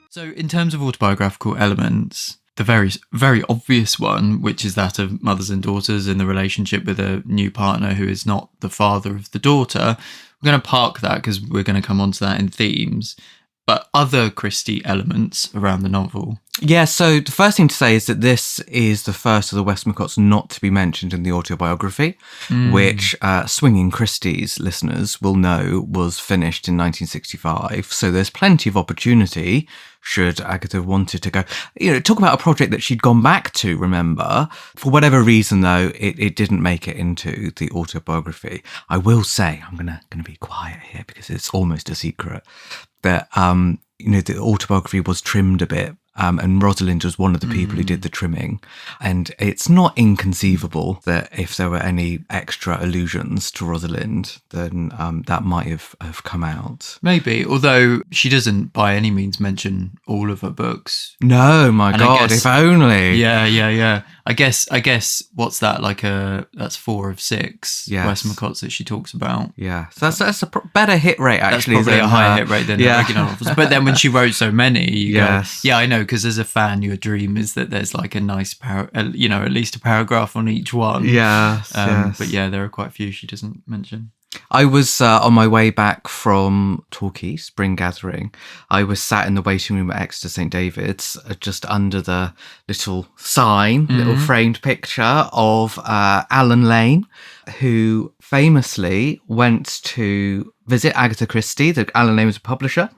So, in terms of autobiographical elements. The very, very obvious one, which is that of mothers and daughters in the relationship with a new partner who is not the father of the daughter. We're going to park that because we're going to come on to that in themes. But other Christie elements around the novel. Yeah, so the first thing to say is that this is the first of the Westmacotts not to be mentioned in the autobiography, which Swinging Christie's listeners will know was finished in 1965. So there's plenty of opportunity, should Agatha have wanted to go. Talk about a project that she'd gone back to, remember. For whatever reason, though, it didn't make it into the autobiography. I will say, I'm gonna be quiet here because it's almost a secret, that the autobiography was trimmed a bit And Rosalind was one of the people who did the trimming. And it's not inconceivable that if there were any extra allusions to Rosalind, then that might have come out. Maybe, although she doesn't by any means mention all of her books. No, my God, if only. Yeah. I guess what's that, that's 4 of 6 Westmacotts that she talks about. Yeah, so that's a better hit rate, actually. That's probably a higher hit rate than the regular novels. But then when she wrote so many, you go, yeah, I know, because as a fan, your dream is that there's like a nice, at least a paragraph on each one. Yes. But yeah, there are quite a few she doesn't mention. I was on my way back from Torquay Spring Gathering. I was sat in the waiting room at Exeter St David's, just under the little sign, little framed picture of Alan Lane, who famously went to visit Agatha Christie. Alan Lane was a publisher,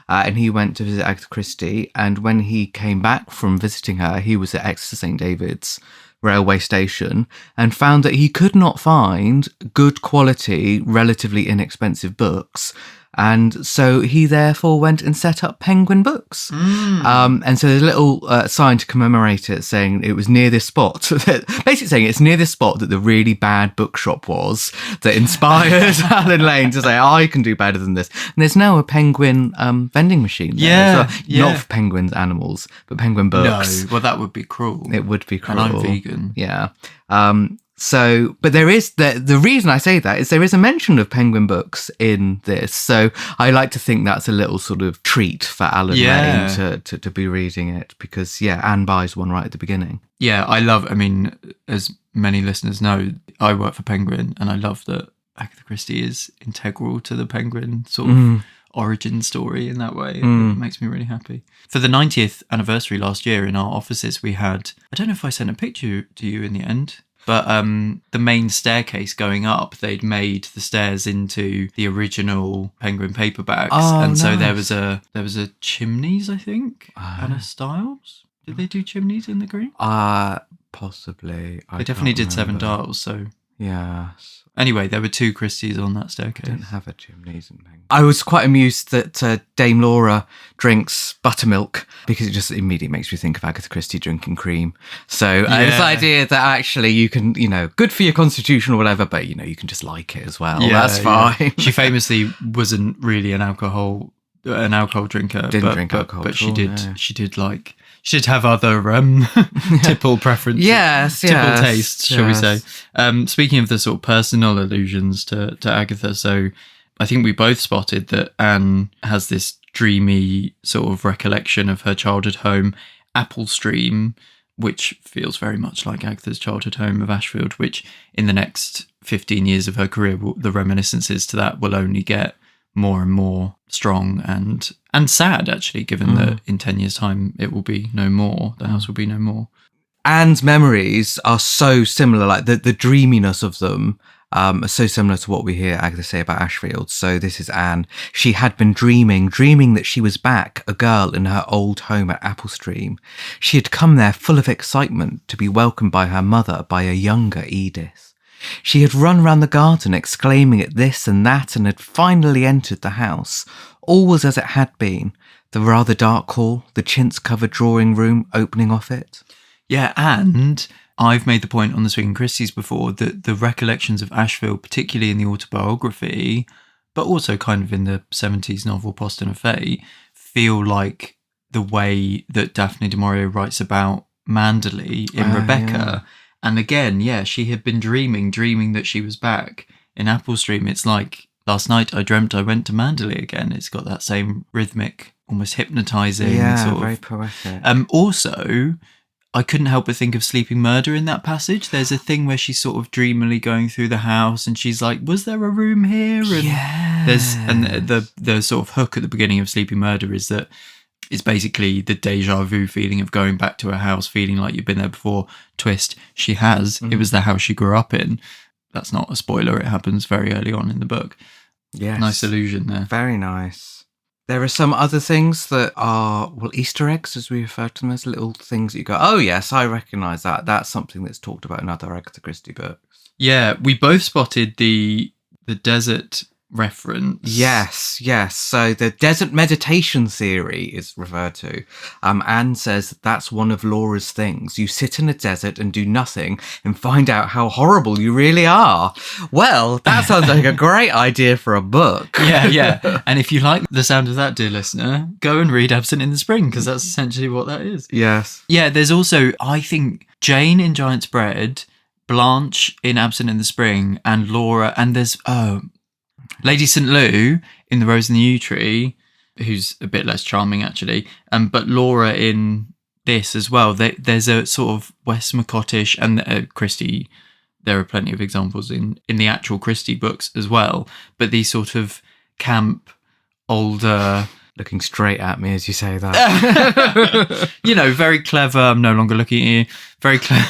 and he went to visit Agatha Christie. And when he came back from visiting her, he was at Exeter St David's railway station and found that he could not find good quality, relatively inexpensive books. And so he therefore went and set up Penguin Books. And so there's a little sign to commemorate it saying it was near this spot. Basically saying it's near this spot that the really bad bookshop was that inspired Alan Lane to say, I can do better than this. And there's now a penguin vending machine there. Not for penguins, animals, but penguin books. No, well, that would be cruel. It would be cruel. And I'm vegan. Yeah. So, but there is the reason I say that is there is a mention of Penguin Books in this. So I like to think that's a little sort of treat for Alan Lane to be reading it because, Anne buys one right at the beginning. Yeah, I mean, as many listeners know, I work for Penguin and I love that Agatha Christie is integral to the Penguin sort of origin story in that way. It makes me really happy. For the 90th anniversary last year in our offices, we had, I don't know if I sent a picture to you in the end, but the main staircase going up, they'd made the stairs into the original Penguin paperbacks, so there was a chimneys, I think, and a Styles. Did they do chimneys in the green? Possibly. They definitely did 7 Dials. So yes. Anyway, there were 2 Christies on that staircase. I don't have a chimneys and things. I was quite amused that Dame Laura drinks buttermilk because it just immediately makes me think of Agatha Christie drinking cream. So this idea that actually you can, good for your constitution or whatever, but, you can just like it as well. Yeah, that's fine. Yeah. She famously wasn't really an alcohol drinker. Didn't drink alcohol. But she did. No. She did have other tipple preferences. Tipple tastes, shall we say. Speaking of the sort of personal allusions to Agatha, so I think we both spotted that Anne has this dreamy sort of recollection of her childhood home, Applestream, which feels very much like Agatha's childhood home of Ashfield, which in the next 15 years of her career, the reminiscences to that will only get more and more strong and sad, actually, given that in 10 years' time it will be no more. The house will be no more. Anne's memories are so similar, like the dreaminess of them are so similar to what we hear Agatha say about Ashfield. So this is Anne. She had been dreaming that she was back, a girl in her old home at Applestream. She had come there full of excitement to be welcomed by her mother, by a younger Edith. She had run round the garden exclaiming at this and that and had finally entered the house. All was as it had been. The rather dark hall, the chintz-covered drawing room opening off it. Yeah, and I've made the point on the Swing Christies before that the recollections of Ashfield, particularly in the autobiography, but also kind of in the 70s novel Poston of Fate, feel like the way that Daphne du Maurier writes about Manderley in Rebecca. Yeah. And again, she had been dreaming that she was back in Applestream. It's like, last night I dreamt I went to Manderley again. It's got that same rhythmic, almost hypnotising sort of... very poetic. Also, I couldn't help but think of Sleeping Murder in that passage. There's a thing where she's sort of dreamily going through the house and she's like, was there a room here? And the sort of hook at the beginning of Sleeping Murder is that it's basically the deja vu feeling of going back to a house, feeling like you've been there before. Twist, she has. It was the house she grew up in. That's not a spoiler. It happens very early on in the book. Yes. Nice allusion there. Very nice. There are some other things that are, Easter eggs, as we refer to them, as little things that you go, oh yes, I recognise that. That's something that's talked about in other Agatha Christie books. Yeah, we both spotted the desert reference. Yes. So the desert meditation theory is referred to. Anne says that's one of Laura's things. You sit in a desert and do nothing and find out how horrible you really are. Well, that sounds like a great idea for a book. Yeah. And if you like the sound of that, dear listener, go and read Absent in the Spring, because that's essentially what that is. Yes. Yeah, there's also, I think, Jane in Giant's Bread, Blanche in Absent in the Spring, and Laura, and there's Lady St. Lou in The Rose and the Yew Tree, who's a bit less charming actually, but Laura in this as well. There's a sort of Westmacottish, and Christie, there are plenty of examples in the actual Christie books as well, but these sort of camp, older... Looking straight at me as you say that. Very clever. I'm no longer looking at you. Very clever.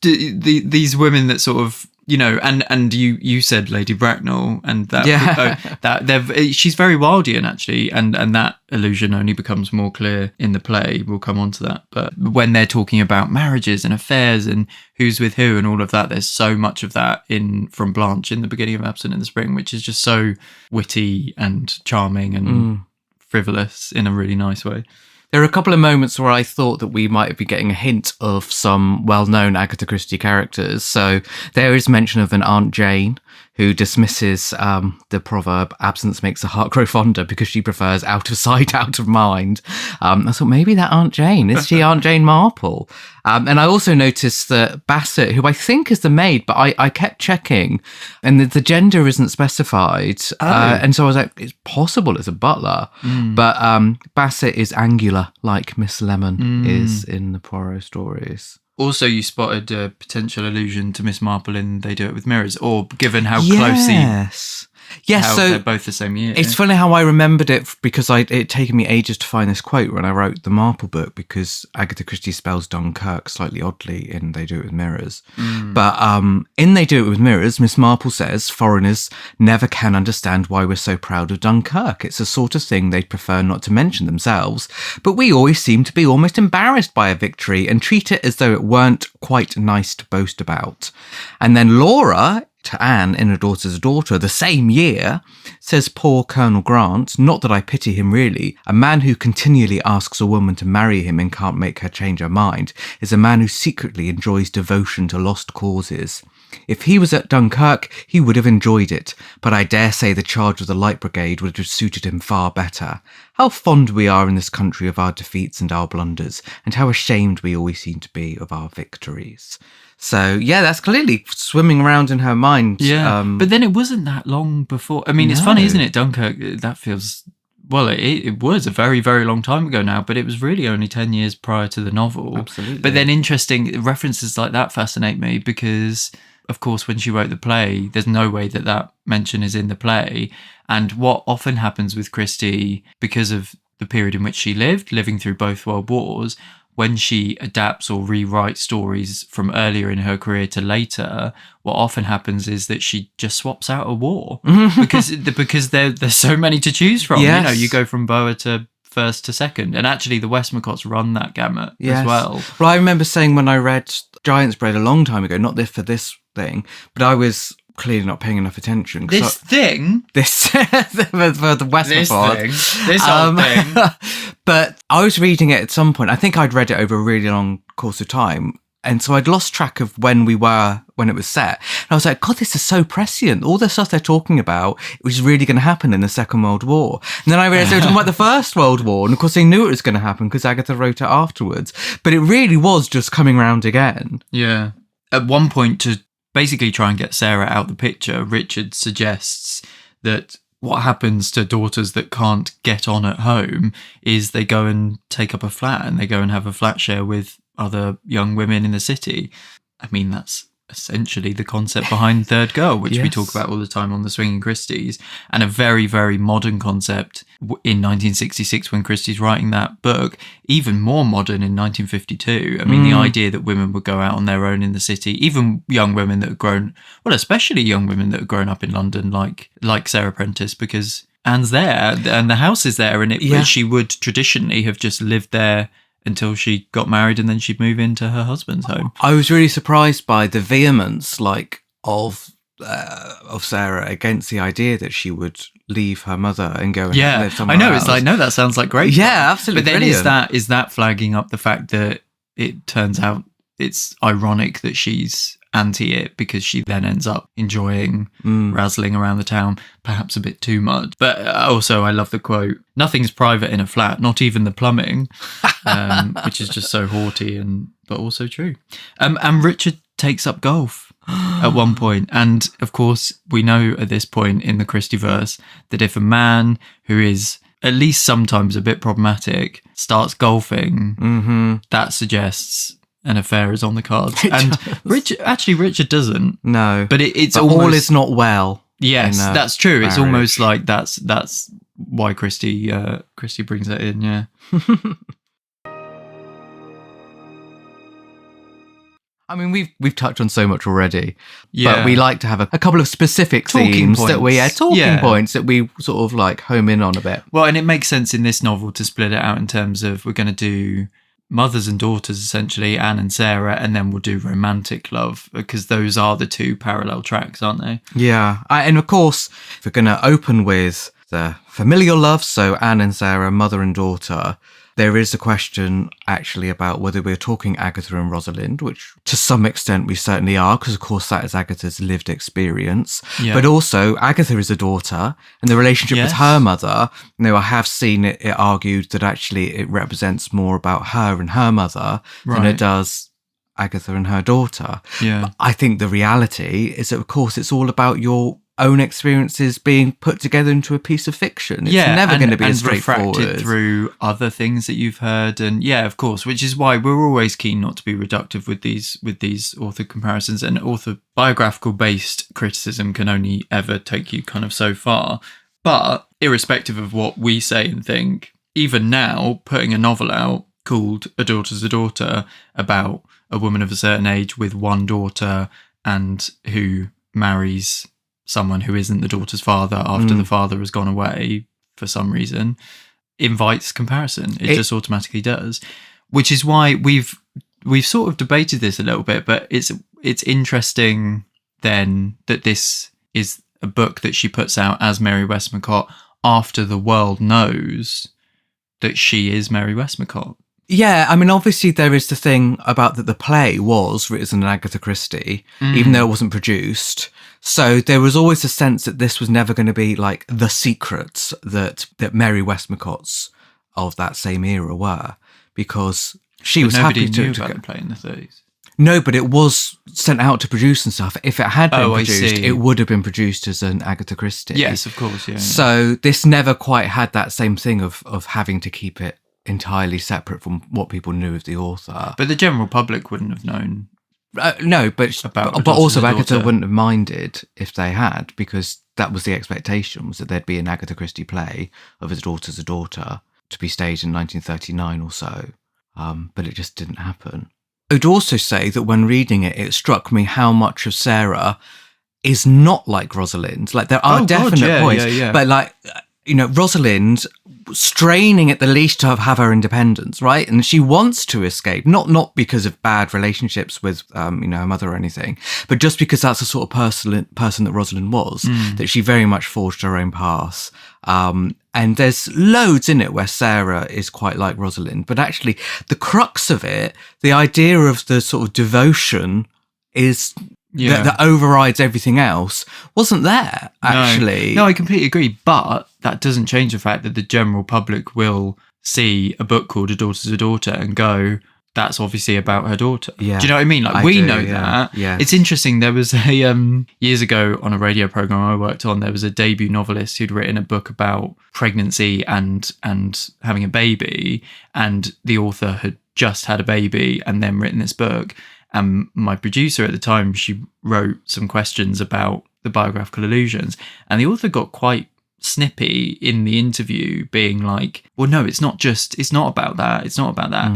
These women that sort of, and you said Lady Bracknell, and that she's very Wildian actually, and that illusion only becomes more clear in the play. We'll come on to that, but when they're talking about marriages and affairs and who's with who and all of that, there's so much of that from Blanche in the beginning of Absent in the Spring, which is just so witty and charming and frivolous in a really nice way. There are a couple of moments where I thought that we might be getting a hint of some well-known Agatha Christie characters. So there is mention of an Aunt Jane who dismisses the proverb, absence makes the heart grow fonder, because she prefers out of sight, out of mind. I thought maybe that Aunt Jane, is she Aunt Jane Marple? And I also noticed that Bassett, who I think is the maid, but I kept checking, and the gender isn't specified. And so I was like, it's possible it's a butler. But Bassett is angular, like Miss Lemon is in the Poirot stories. Also, you spotted a potential allusion to Miss Marple in They Do It With Mirrors, or given how closely... Yes, so they're both the same year. It's funny how I remembered it, because it taken me ages to find this quote when I wrote the Marple book, because Agatha Christie spells Dunkirk slightly oddly in They Do It With Mirrors. But in They Do It With Mirrors, Miss Marple says foreigners never can understand why we're so proud of Dunkirk. It's the sort of thing they'd prefer not to mention themselves, but we always seem to be almost embarrassed by a victory and treat it as though it weren't quite nice to boast about. And then Laura, to Anne in A Daughter's a Daughter, the same year, says poor Colonel Grant, not that I pity him really, a man who continually asks a woman to marry him and can't make her change her mind, is a man who secretly enjoys devotion to lost causes. If he was at Dunkirk, he would have enjoyed it, but I dare say the charge of the Light Brigade would have suited him far better. How fond we are in this country of our defeats and our blunders, and how ashamed we always seem to be of our victories. So, yeah, that's clearly swimming around in her mind. Yeah, but then it wasn't that long before. I mean, it's funny, isn't it? Dunkirk, that feels... Well, it was a very, very long time ago now, but it was really only 10 years prior to the novel. Absolutely. But then interesting references like that fascinate me because, of course, when she wrote the play, there's no way that mention is in the play. And what often happens with Christie, because of the period in which she lived, living through both World Wars, when she adapts or rewrites stories from earlier in her career to later, what often happens is that she just swaps out a war because there's so many to choose from. Yes. You know, you go from Boer to first to second, and actually the Westmacotts run that gamut as well. Well, I remember saying when I read Giant's Bread a long time ago, not for this thing, but I was clearly not paying enough attention. This for the Westmapod. This old thing. But I was reading it at some point. I think I'd read it over a really long course of time. And so I'd lost track of when it was set. And I was like, God, this is so prescient. All the stuff they're talking about, it was really going to happen in the Second World War. And then I realised they were talking about the First World War. And of course they knew it was going to happen because Agatha wrote it afterwards. But it really was just coming round again. Yeah. At one point, to basically try and get Sarah out the picture, Richard suggests that what happens to daughters that can't get on at home is they go and take up a flat and they go and have a flat share with other young women in the city. I mean, that's essentially the concept behind Third Girl, which we talk about all the time on the Swinging Christies, and a very, very modern concept in 1966 when Christie's writing that book, even more modern in 1952. I mean, the idea that women would go out on their own in the city, even young women that have grown, well, especially young women that have grown up in London, like Sarah Prentice, because Anne's there and the house is there, and she would traditionally have just lived there until she got married and then she'd move into her husband's home. I was really surprised by the vehemence, of of Sarah against the idea that she would leave her mother and go and live somewhere I know. else. It's like, no, that sounds like great. Yeah, absolutely. But then brilliant. is that flagging up the fact that it turns out it's ironic that she's anti it because she then ends up enjoying razzling around the town, perhaps a bit too much. But also, I love the quote, "Nothing's private in a flat, not even the plumbing," which is just so haughty but also true. And Richard takes up golf at one point. And of course, we know at this point in the Christie-verse that if a man who is at least sometimes a bit problematic starts golfing, that suggests an affair is on the cards. And Richard doesn't. No. But it's but almost... all is not well. Yes, that's true. Marriage. It's almost like that's why Christie brings that in, yeah. I mean, we've touched on so much already, yeah. But we like to have a couple of specific themes that we points that we sort of like home in on a bit. Well, and it makes sense in this novel to split it out in terms of we're going to do mothers and daughters, essentially, Anne and Sarah, and then we'll do romantic love because those are the two parallel tracks, aren't they? Yeah, and of course, if we're going to open with the familial love, so Anne and Sarah, mother and daughter, there is a question actually about whether we're talking Agatha and Rosalind, which to some extent we certainly are, because of course that is Agatha's lived experience. Yeah. But also Agatha is a daughter, and the relationship with her mother, I have seen it argued that actually it represents more about her and her mother than it does Agatha and her daughter. Yeah. But I think the reality is that, of course, it's all about your own experiences being put together into a piece of fiction. It's never going to be as straightforward. Refracted through other things that you've heard, and of course, which is why we're always keen not to be reductive with these author comparisons, and autobiographical based criticism can only ever take you kind of so far. But irrespective of what we say and think, even now, putting a novel out called A Daughter's a Daughter about a woman of a certain age with one daughter and who marries someone who isn't the daughter's father after the father has gone away for some reason, invites comparison. It just automatically does, which is why we've sort of debated this a little bit, but it's interesting then that this is a book that she puts out as Mary Westmacott after the world knows that she is Mary Westmacott. Yeah, I mean, obviously there is the thing about that the play was written in Agatha Christie, even though it wasn't produced. So there was always a sense that this was never going to be like the secrets that Mary Westmacotts of that same era were, because she was happy to about the play in the 30s. No, but it was sent out to produce and stuff. If it had been produced, it would have been produced as an Agatha Christie. Yes, of course, yeah. So this never quite had that same thing of having to keep it entirely separate from what people knew of the author. But the general public wouldn't have known. No, but also Agatha wouldn't have minded if they had, because that was the expectation, was that there'd be an Agatha Christie play of A Daughter's a Daughter to be staged in 1939 or so. But it just didn't happen. I'd also say that when reading it, it struck me how much of Sarah is not like Rosalind. Like there are definite points, but like, Rosalind straining at the least to have her independence, right? And she wants to escape, not because of bad relationships with, her mother or anything, but just because that's the sort of person that Rosalind was, that she very much forged her own path. And there's loads in it where Sarah is quite like Rosalind, but actually the crux of it, the idea of the sort of devotion is that overrides everything else, wasn't there, actually. No, I completely agree, but that doesn't change the fact that the general public will see a book called A Daughter's a Daughter and go, that's obviously about her daughter. Yeah. Do you know what I mean? Like, we know that. Yeah. It's interesting. There was a, years ago on a radio program I worked on, there was a debut novelist who'd written a book about pregnancy and having a baby, and the author had just had a baby and then written this book. And my producer at the time, she wrote some questions about the biographical allusions, and the author got quite snippy in the interview, being like, well, no, it's not about that.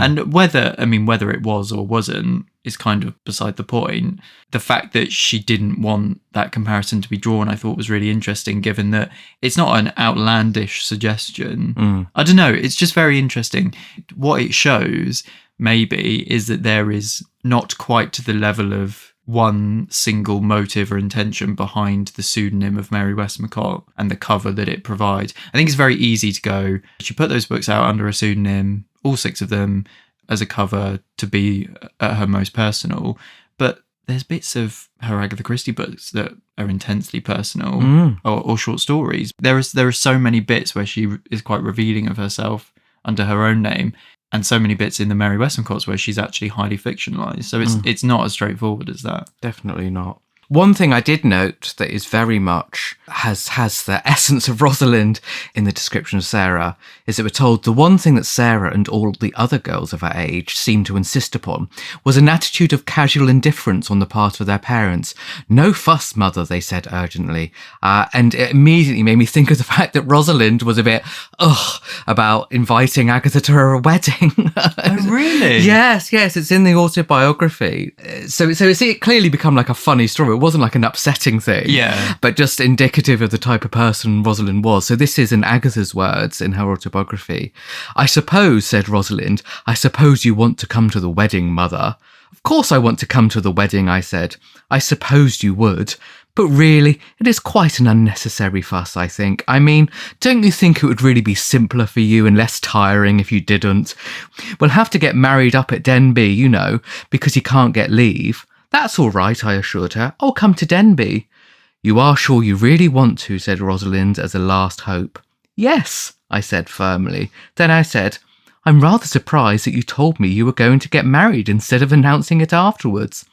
And whether it was or wasn't is kind of beside the point. The fact that she didn't want that comparison to be drawn, I thought was really interesting, given that it's not an outlandish suggestion. I don't know, it's just very interesting. What it shows maybe is that there is not quite to the level of one single motive or intention behind the pseudonym of Mary Westmacott and the cover that it provides. I think it's very easy to go, she put those books out under a pseudonym, all 6 of them, as a cover to be at her most personal. But there's bits of her Agatha Christie books that are intensely personal, or short stories. There are so many bits where she is quite revealing of herself under her own name, and so many bits in the Mary Westmacotts where she's actually highly fictionalized. So it's not as straightforward as that. Definitely not. One thing I did note that is very much has the essence of Rosalind in the description of Sarah is that we're told the one thing that Sarah and all the other girls of her age seemed to insist upon was an attitude of casual indifference on the part of their parents. "No fuss, mother," they said urgently. And it immediately made me think of the fact that Rosalind was a bit about inviting Agatha to her wedding. Oh, really? Yes, it's in the autobiography. So it clearly become like a funny story. It wasn't like an upsetting thing, but just indicative of the type of person Rosalind was. So this is in Agatha's words in her autobiography. "I suppose," said Rosalind, "I suppose you want to come to the wedding, mother." "Of course I want to come to the wedding," I said. "I supposed you would. But really, it is quite an unnecessary fuss, I think. I mean, don't you think it would really be simpler for you and less tiring if you didn't? We'll have to get married up at Denby, you know, because you can't get leave." "That's all right," I assured her. "I'll come to Denby." "You are sure you really want to?" said Rosalind as a last hope. "Yes," I said firmly. Then I said, "I'm rather surprised that you told me you were going to get married instead of announcing it afterwards."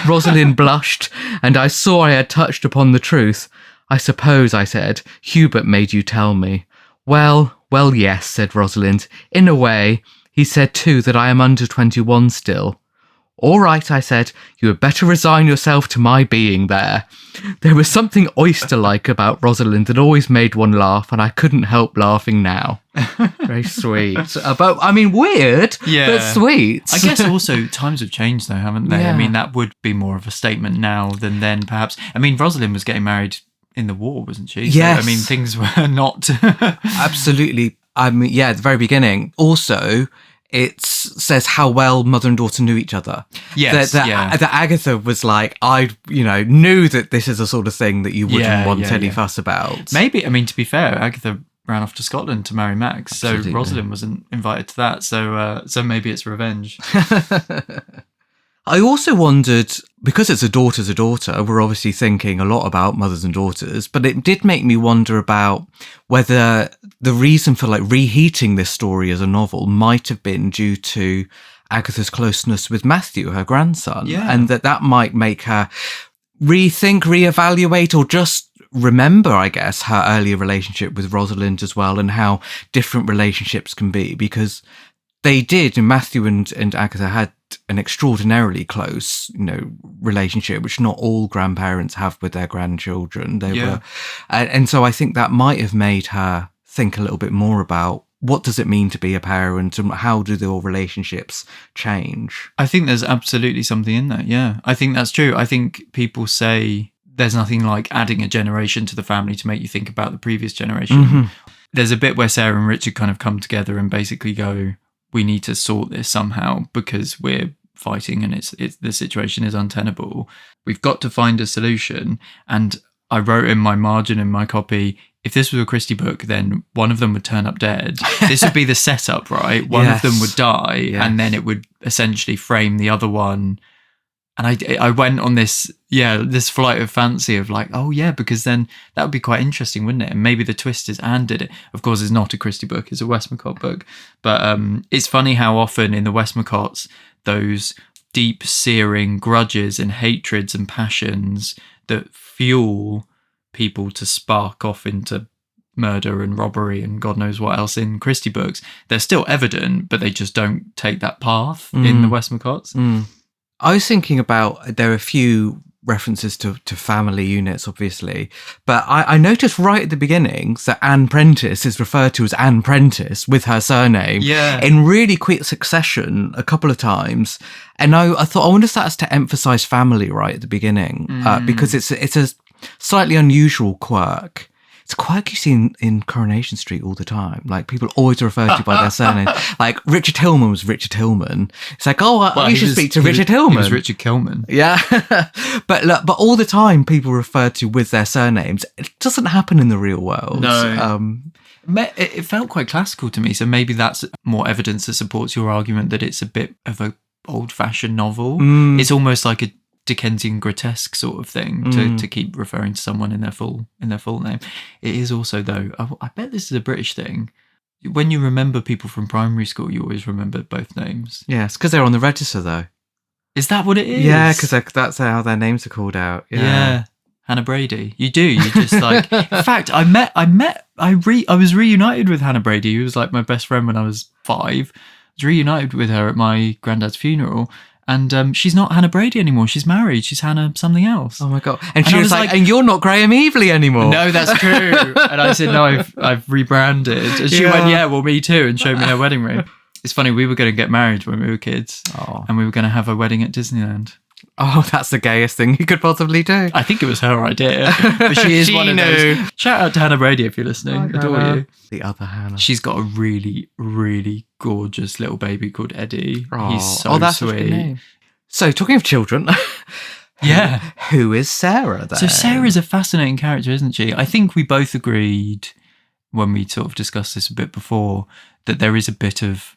Rosalind blushed, and I saw I had touched upon the truth. "I suppose," I said, "Hubert made you tell me." Well, yes," said Rosalind. "In a way. He said too that I am under 21 still." "All right," I said, "you had better resign yourself to my being there." There was something oyster-like about Rosalind that always made one laugh, and I couldn't help laughing now. Very sweet. But, I mean, weird, but sweet. I guess also times have changed though, haven't they? Yeah. I mean, that would be more of a statement now than then, perhaps. I mean, Rosalind was getting married in the war, wasn't she? Yes. So, I mean, things were not... Absolutely. I mean, yeah, at the very beginning. Also, it says how well mother and daughter knew each other. Yes, that Agatha was like, I, knew that this is the sort of thing that you wouldn't want any fuss about. Maybe, I mean, to be fair, Agatha ran off to Scotland to marry Max, Absolutely. so Rosalind wasn't invited to that, so maybe it's revenge. I also wondered, because it's a daughter's a daughter, we're obviously thinking a lot about mothers and daughters, but it did make me wonder about whether the reason for reheating this story as a novel might have been due to Agatha's closeness with Matthew, her grandson, and that might make her rethink, reevaluate, or just remember, I guess, her earlier relationship with Rosalind as well, and how different relationships can be, because they did, and Matthew and Agatha had an extraordinarily close, relationship, which not all grandparents have with their grandchildren. They were, and so I think that might have made her think a little bit more about what does it mean to be a parent and how do their relationships change. I think there's absolutely something in that. Yeah, I think that's true. I think people say there's nothing like adding a generation to the family to make you think about the previous generation. Mm-hmm. There's a bit where Sarah and Richard kind of come together and basically go, we need to sort this somehow because we're fighting and it's the situation is untenable. We've got to find a solution. And I wrote in my margin in my copy, if this was a Christie book, then one of them would turn up dead. This would be the setup, right? One of them would die, and then it would essentially frame the other one. And I went on this flight of fancy of because then that would be quite interesting, wouldn't it? And maybe the twist is Anne did it. Of course, it's not a Christie book, it's a Westmacott book. But it's funny how often in the Westmacotts, those deep, searing grudges and hatreds and passions that fuel people to spark off into murder and robbery and God knows what else in Christie books, they're still evident, but they just don't take that path in the Westmacotts. Mm. I was thinking about, there are a few references to family units, obviously, but I noticed right at the beginning that Anne Prentice is referred to as Anne Prentice with her surname in really quick succession a couple of times. And I thought, I wonder if that's to emphasise family right at the beginning, because it's a slightly unusual quirk. It's quite you see in Coronation Street all the time. Like, people always refer to by their surname. Like, Richard Hillman was Richard Hillman. It's like, you should speak to Richard Hillman. He was Richard Kelman. Yeah. but all the time people refer to with their surnames. It doesn't happen in the real world. No. It felt quite classical to me, so maybe that's more evidence that supports your argument that it's a bit of a old-fashioned novel. It's almost like a Dickensian grotesque sort of thing to keep referring to someone in their full name. It is also, though, I bet this is a British thing. When you remember people from primary school, you always remember both names. Yes, because they're on the register, though. Is that what it is? Yeah, because that's how their names are called out. Yeah. Hannah Brady. You do. You just like. In fact, I was reunited with Hannah Brady, who was like my best friend when I was 5. I was reunited with her at my granddad's funeral, and she's not Hannah Brady anymore. She's married. She's Hannah something else. Oh my god! And she was like, "And you're not Graham Evely anymore." No, that's true. And I said, "No, I've rebranded." And she went, "Yeah, well, me too," and showed me her wedding ring. It's funny. We were going to get married when we were kids, and we were going to have a wedding at Disneyland. Oh, that's the gayest thing you could possibly do. I think it was her idea. But she is one of those. Shout out to Hannah Brady if you're listening. Adore you. The other Hannah. She's got a really, really gorgeous little baby called Eddie. Oh. He's so that's sweet. A good name. So, talking of children, yeah. Who is Sarah then? So Sarah's a fascinating character, isn't she? I think we both agreed when we sort of discussed this a bit before that there is a bit of...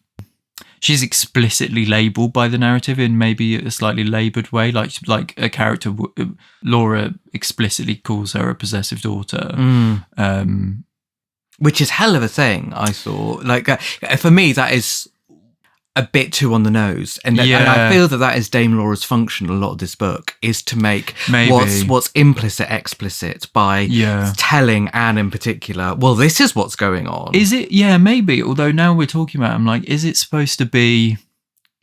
She's explicitly labelled by the narrative in maybe a slightly laboured way, like a character. Laura explicitly calls her a possessive daughter, which is hell of a thing. I thought, like, for me, that is a bit too on the nose, and I feel that is Dame Laura's function. A lot of this book is to make what's implicit explicit by telling Anne in particular, well, this is what's going on. Is it? Yeah, maybe. Although now we're talking about it, I'm like, is it supposed to be?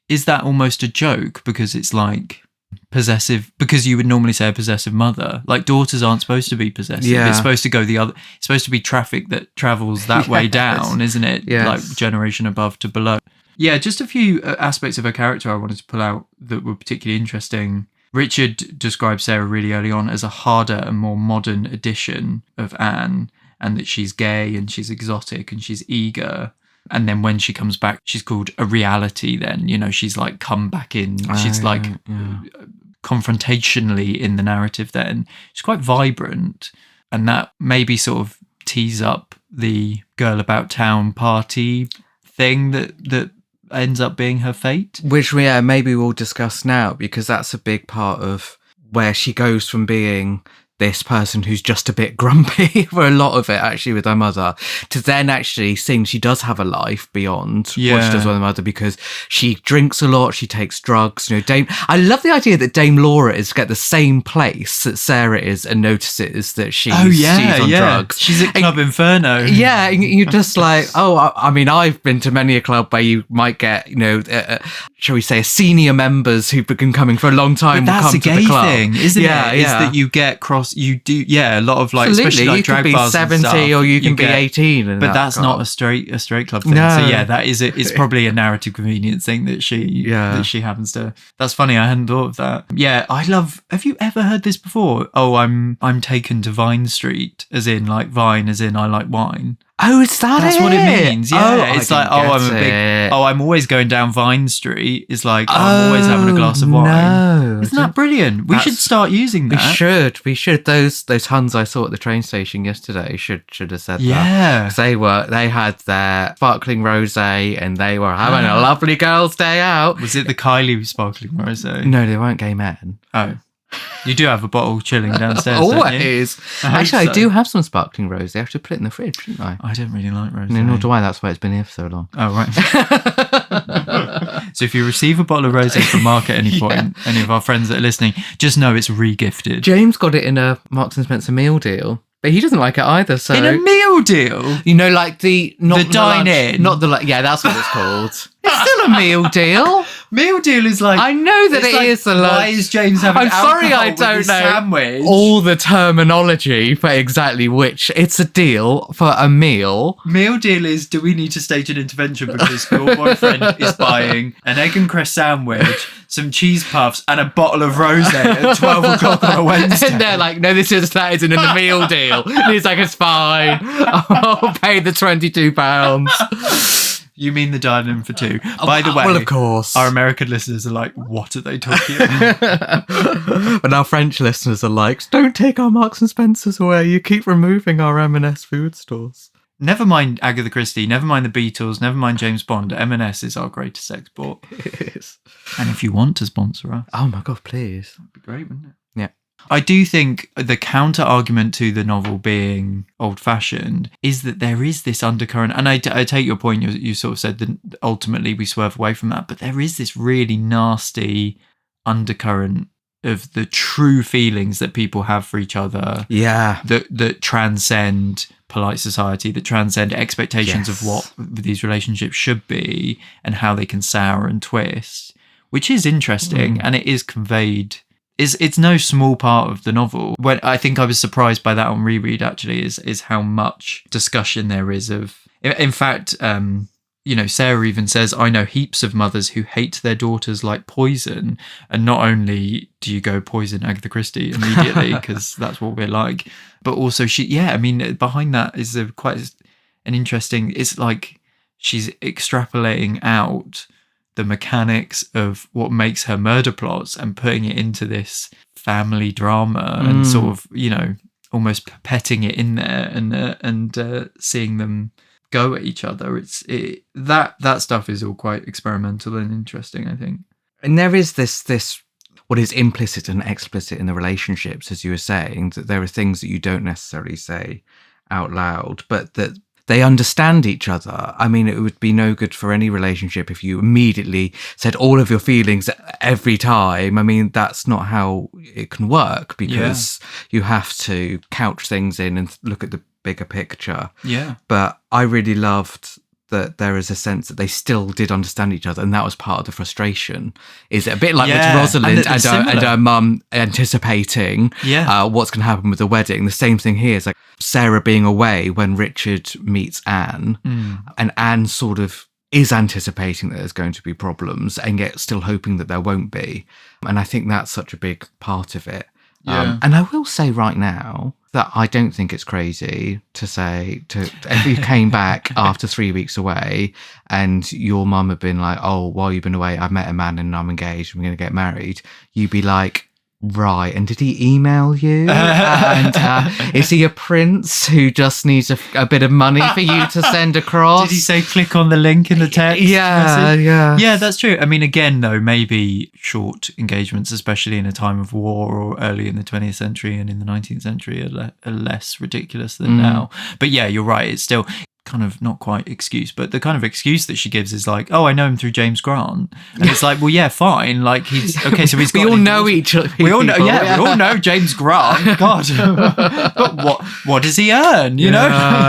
Is that almost a joke because it's like possessive? Because you would normally say a possessive mother. Like, daughters aren't supposed to be possessive. Yeah. It's supposed to go the other. It's supposed to be traffic that travels that way down, isn't it? Yes. Like generation above to below. Yeah, just a few aspects of her character I wanted to pull out that were particularly interesting. Richard describes Sarah really early on as a harder and more modern edition of Anne, and that she's gay and she's exotic and she's eager. And then when she comes back, she's called a reality then. You know, she's like come back in. She's like confrontationally in the narrative then. She's quite vibrant. And that maybe sort of tees up the girl about town party thing that ends up being her fate. Which maybe we'll discuss now, because that's a big part of where she goes from being this person who's just a bit grumpy for a lot of it, actually, with her mother, to then actually seeing she does have a life beyond what she does with her mother, because she drinks a lot, she takes drugs. You know, I love the idea that Dame Laura is at the same place that Sarah is and notices that she's on drugs. She's at Club Inferno. Yeah, and you're just like, I mean, I've been to many a club where you might get, you know, shall we say, senior members who've been coming for a long time will come to the club. That's a gay thing, isn't it? Is that you get you do, a lot of like, absolutely, especially like drag bars and stuff. You could be 70 or you can be 18. But that's not a straight club thing. No. So yeah, that is it. It's probably a narrative convenience thing that she happens to. That's funny. I hadn't thought of that. Yeah, I love. Have you ever heard this before? Oh, I'm taken to Vine Street, as in like Vine, as in I like wine. Oh, is that That's what it means. Yeah, it's like, I'm always going down Vine Street. It's like, I'm always having a glass of wine. No. Isn't that brilliant? We should start using that. We should. Those Huns I saw at the train station yesterday should have said that. Yeah. They had their sparkling rosé and they were having a lovely girls' day out. Was it the Kylie sparkling rosé? No, they weren't gay men. Oh. You do have a bottle chilling downstairs, always. Actually, I do have some sparkling rosé. I have to put it in the fridge, shouldn't I? I don't really like rosé. No, nor do I. That's why it's been here for so long. Oh, right. So if you receive a bottle of rosé from Mark at any point, any of our friends that are listening, just know it's re-gifted. James got it in a Marks and Spencer meal deal. But he doesn't like it either. So in a meal deal, you know, like the dine-in, not the yeah, that's what it's called. It's still a meal deal. Meal deal is like... I know that it is a lunch. Why is James having I'm sorry, I with don't his know sandwich? all the terminology for exactly which. It's a deal for a meal. Meal deal is, do we need to stage an intervention because your boyfriend is buying an egg and cress sandwich, some cheese puffs, and a bottle of rosé at 12 o'clock on a Wednesday? And they're like, no, that isn't in the meal deal. And he's like, it's fine. I'll pay the £22. You mean the dining for two? By the way, well, of course, our American listeners are like, what are they talking about? But our French listeners are like, don't take our Marks and Spencers away. You keep removing our M&S food stores. Never mind Agatha Christie, never mind the Beatles, never mind James Bond. M&S is our greatest export. It is. And if you want to sponsor us, oh my God, please, that'd be great, wouldn't it? Yeah. I do think the counter argument to the novel being old-fashioned is that there is this undercurrent, and I take your point. You sort of said that ultimately we swerve away from that, but there is this really nasty undercurrent of the true feelings that people have for each other. Yeah, that transcend polite society, that transcend expectations of what these relationships should be and how they can sour and twist, which is interesting, and it is conveyed. It's no small part of the novel. When I think I was surprised by that on reread, actually, is how much discussion there is of. In fact, Sarah even says, "I know heaps of mothers who hate their daughters like poison." And not only do you go poison Agatha Christie immediately because that's what we're like, but also behind that is quite an interesting. It's like she's extrapolating out the mechanics of what makes her murder plots and putting it into this family drama and sort of, almost petting it in there and seeing them go at each other. That stuff is all quite experimental and interesting, I think. And there is this what is implicit and explicit in the relationships, as you were saying, that there are things that you don't necessarily say out loud, but that they understand each other. I mean, it would be no good for any relationship if you immediately said all of your feelings every time. I mean, that's not how it can work, because you have to couch things in and look at the bigger picture. Yeah. But I really loved that there is a sense that they still did understand each other, and that was part of the frustration. Is it a bit like with Rosalind and her mum anticipating what's going to happen with the wedding? The same thing here is like Sarah being away when Richard meets Anne, and Anne sort of is anticipating that there's going to be problems and yet still hoping that there won't be. And I think that's such a big part of it. And I will say right now that I don't think it's crazy to say if you came back after 3 weeks away and your mum had been like, oh, while you've been away, I've met a man and I'm engaged and we're going to get married. You'd be like, right, and did he email you? And is he a prince who just needs a bit of money for you to send across? Did he say click on the link in the text? Yeah, that's true. I mean, again, though, maybe short engagements, especially in a time of war or early in the 20th century and in the 19th century, are less ridiculous than now. But yeah, you're right. It's still kind of not quite excuse, but the kind of excuse that she gives is like, oh, I know him through James Grant, and it's like, well, yeah, fine, like he's okay, so he's got we all know each other. We all know, we all know James Grant. God, but what does he earn? You know,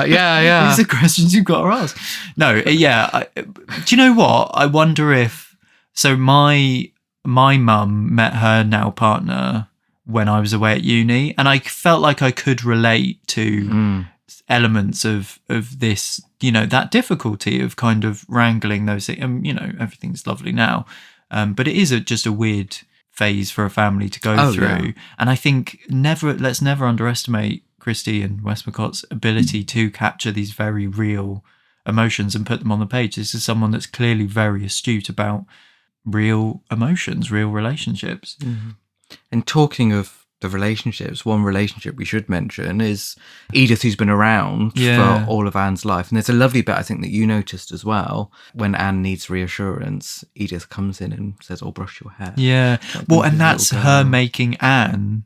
yeah. These are questions you've got to ask. No, do you know what? I wonder if my mum met her now partner when I was away at uni, and I felt like I could relate to elements of this, that difficulty of kind of wrangling those things. Everything's lovely now, but it is just a weird phase for a family to go through. Yeah. And I think let's never underestimate Christie and Westmacott's ability to capture these very real emotions and put them on the page. This is someone that's clearly very astute about real emotions, real relationships. Mm-hmm. And talking of the relationships, one relationship we should mention is Edith, who's been around for all of Anne's life. And there's a lovely bit, I think, that you noticed as well. When Anne needs reassurance, Edith comes in and says, oh, brush your hair. Yeah. Well, and that's her making Anne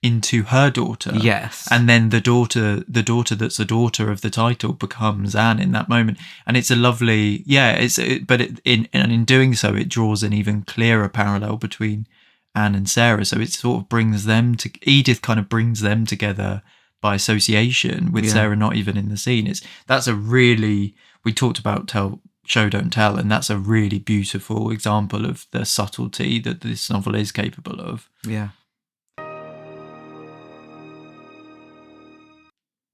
into her daughter. Yes. And then the daughter that's a daughter of the title becomes Anne in that moment. And it's a lovely, in doing so, it draws an even clearer parallel between Anne and Sarah. So it sort of brings them to, Edith kind of brings them together by association with Sarah not even in the scene. That's a really, we talked about show don't tell, and that's a really beautiful example of the subtlety that this novel is capable of. Yeah.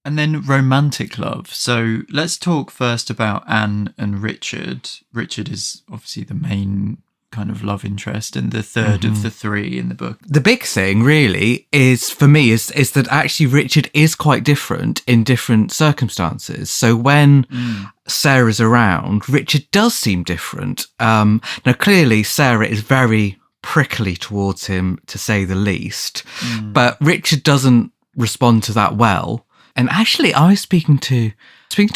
And then romantic love. So let's talk first about Anne and Richard. Richard is obviously the main kind of love interest and the third of the three in the book. The big thing really is, for me, is that actually Richard is quite different in different circumstances. So when Sarah's around, Richard does seem different. Now, clearly, Sarah is very prickly towards him, to say the least, but Richard doesn't respond to that well. And actually, I was speaking to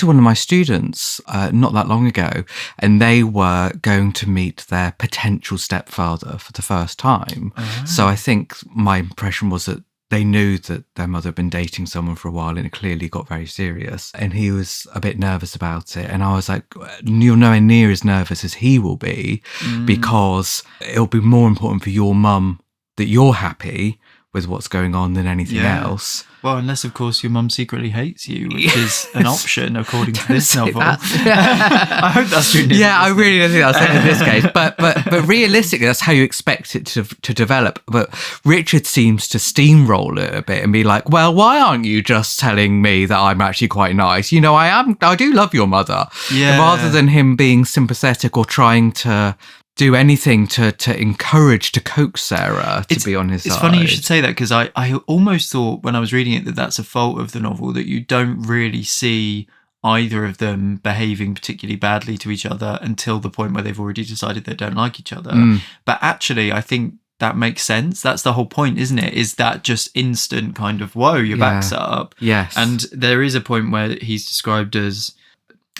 one of my students not that long ago, and they were going to meet their potential stepfather for the first time. So I think my impression was that they knew that their mother had been dating someone for a while, and it clearly got very serious. And he was a bit nervous about it. And I was like, you're nowhere near as nervous as he will be, because it'll be more important for your mum that you're happy with what's going on than anything else. Well, unless, of course, your mum secretly hates you, which is an option according to this novel. I hope that's true. Yeah, I really don't think that's true in this case. But realistically, that's how you expect it to develop. But Richard seems to steamroll it a bit and be like, well, why aren't you just telling me that I'm actually quite nice? You know, I do love your mother. Yeah. Rather than him being sympathetic or trying to do anything to encourage, to coax Sarah to be on his side. It's funny you should say that, because I almost thought when I was reading it that that's a fault of the novel, that you don't really see either of them behaving particularly badly to each other until the point where they've already decided they don't like each other. But actually, I think that makes sense. That's the whole point, isn't it? Is that just instant kind of, whoa, your back's up. Yes. And there is a point where he's described as,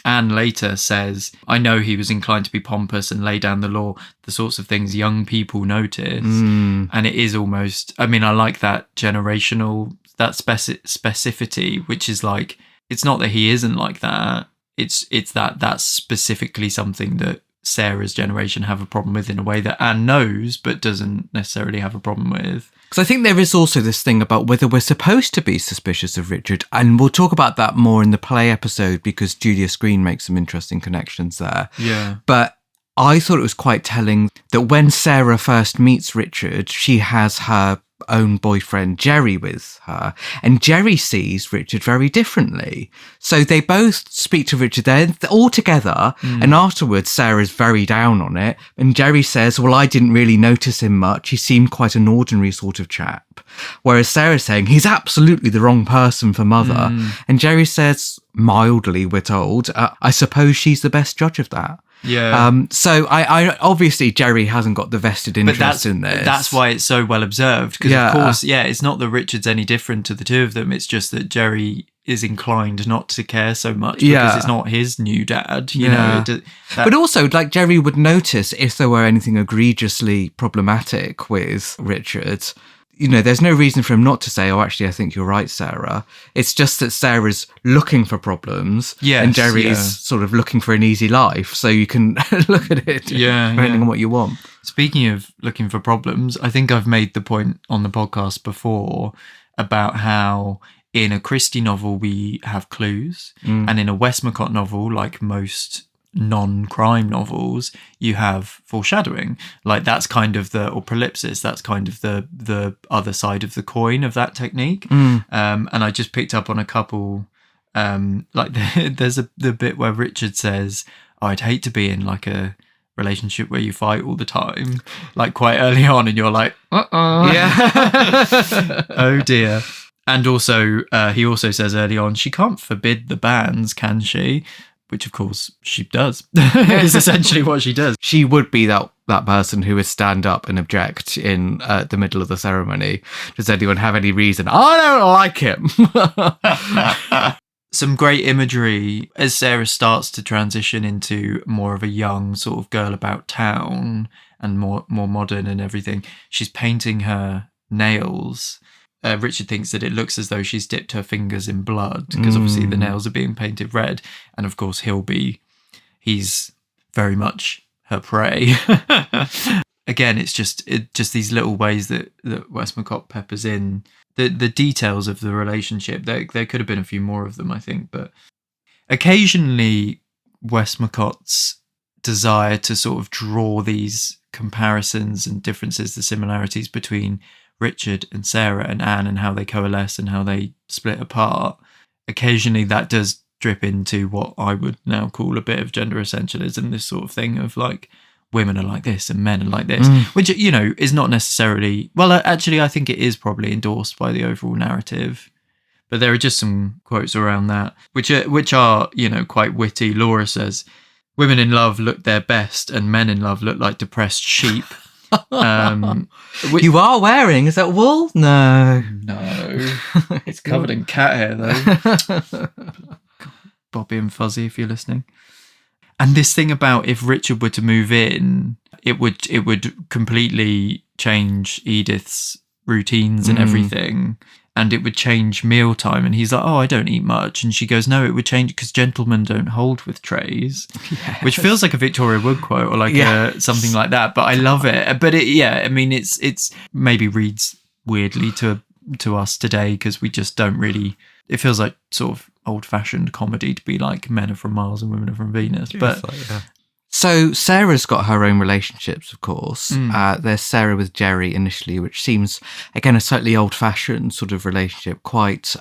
Anne later says, I know he was inclined to be pompous and lay down the law, the sorts of things young people notice. And it is almost, I mean, I like that generational, that specificity, which is like, it's not that he isn't like that. It's that that's specifically something that Sarah's generation have a problem with in a way that Anne knows, but doesn't necessarily have a problem with. Because I think there is also this thing about whether we're supposed to be suspicious of Richard, and we'll talk about that more in the play episode, because Julia Screen makes some interesting connections there. Yeah. But I thought it was quite telling that when Sarah first meets Richard, she has her own boyfriend Jerry with her, and Jerry sees Richard very differently. So they both speak to Richard, they're all together, and afterwards Sarah's very down on it, and Jerry says, well, I didn't really notice him much, he seemed quite an ordinary sort of chap. Whereas Sarah's saying he's absolutely the wrong person for mother, and Jerry says, mildly, we're told, I suppose she's the best judge of that. Yeah. So I obviously Jerry hasn't got the vested interest in this. That's why it's so well observed. Because of course, it's not that Richard's any different to the two of them. It's just that Jerry is inclined not to care so much because it's not his new dad. You know. But also, like, Jerry would notice if there were anything egregiously problematic with Richard. You know, there's no reason for him not to say, oh, actually, I think you're right, Sarah. It's just that Sarah's looking for problems and Jerry's sort of looking for an easy life. So you can look at it depending on what you want. Speaking of looking for problems, I think I've made the point on the podcast before about how in a Christie novel we have clues, and in a Westmacott novel, like most non-crime novels, you have foreshadowing. Like that's kind of or prolipsis, that's kind of the other side of the coin of that technique. And I just picked up on a couple, like there's the bit where Richard says, oh, I'd hate to be in like a relationship where you fight all the time, like quite early on, and you're like, oh dear. And also he also says early on, she can't forbid the banns, can she? Which, of course, she does. It's essentially what she does. She would be that person who would stand up and object in the middle of the ceremony. Does anyone have any reason? I don't like him. Some great imagery as Sarah starts to transition into more of a young sort of girl about town and more modern and everything. She's painting her nails. Richard thinks that it looks as though she's dipped her fingers in blood because obviously the nails are being painted red, and of course he's very much her prey. Again, it's just these little ways that Westmacott peppers in the details of the relationship. There could have been a few more of them, I think, but occasionally Westmacotts desire to sort of draw these comparisons and differences, the similarities between Richard and Sarah and Anne and how they coalesce and how they split apart. Occasionally that does drip into what I would now call a bit of gender essentialism, this sort of thing of like women are like this and men are like this, which, you know, is not necessarily, well, actually I think it is probably endorsed by the overall narrative. But there are just some quotes around that, which are, you know, quite witty. Laura says, "Women in love look their best and men in love look like depressed sheep." You are wearing, is that wool? No. It's covered in cat hair though. Bobby and Fuzzy, if you're listening. And this thing about if Richard were to move in, it would completely change Edith's routines and everything. And it would change mealtime. And he's like, "Oh, I don't eat much." And she goes, "No, it would change because gentlemen don't hold with trays." Yes. Which feels like a Victoria Wood quote or like something like that. But I love it. But I mean, it's maybe reads weirdly to us today because we just don't really, it feels like sort of old-fashioned comedy to be like men are from Mars and women are from Venus. But so Sarah's got her own relationships, of course. There's Sarah with Jerry initially, which seems, again, a slightly old-fashioned sort of relationship, quite,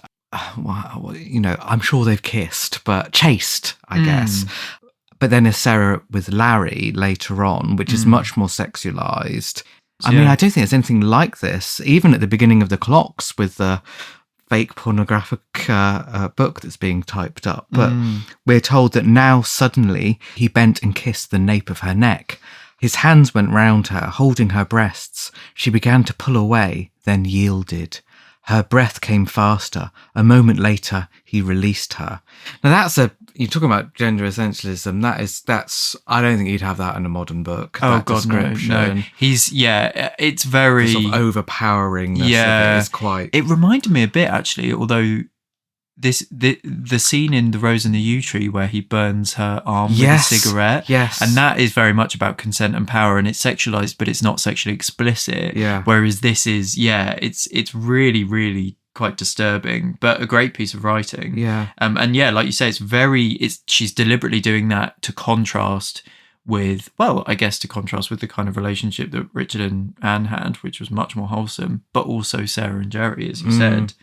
you know, I'm sure they've kissed, but chaste, I guess. But then there's Sarah with Larry later on, which is much more sexualized. I mean, I don't think there's anything like this, even at the beginning of The Clocks with the fake pornographic book that's being typed up. But we're told that now suddenly he bent and kissed the nape of her neck. His hands went round her, holding her breasts. She began to pull away, then yielded. Her breath came faster. A moment later, he released her. Now you're talking about gender essentialism. That's, I don't think you'd have that in a modern book. Oh God, no. It's very... The sort of overpoweringness of it is quite... It reminded me a bit, actually, although the scene in The Rose and the Yew Tree where he burns her arm with a cigarette. Yes. And that is very much about consent and power, and it's sexualized, but it's not sexually explicit. Yeah. Whereas this is, it's really, really quite disturbing, but a great piece of writing. Yeah. And like you say, she's deliberately doing that to contrast with, well, I guess to contrast with the kind of relationship that Richard and Anne had, which was much more wholesome, but also Sarah and Jerry, as you said.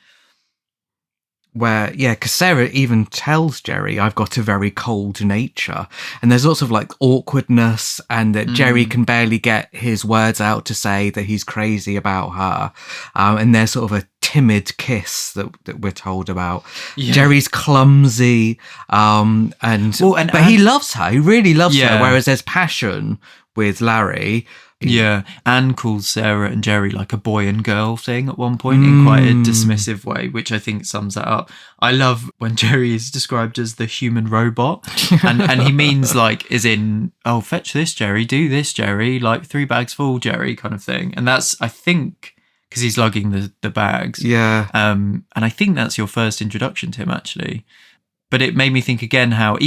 Where, because Sarah even tells Jerry, "I've got a very cold nature." And there's lots of like awkwardness, and that Jerry can barely get his words out to say that he's crazy about her. And there's sort of a timid kiss that we're told about. Yeah. Jerry's clumsy, but he loves her. He really loves her. Whereas there's passion with Larry. Yeah, Anne calls Sarah and Jerry like a boy and girl thing at one point in quite a dismissive way, which I think sums that up. I love when Jerry is described as the human robot, and he means like, as in, "Oh, fetch this, Jerry, do this, Jerry, like 3 bags full, Jerry," kind of thing. And that's, I think, because he's lugging the bags. Yeah. And I think that's your first introduction to him, actually. But it made me think again how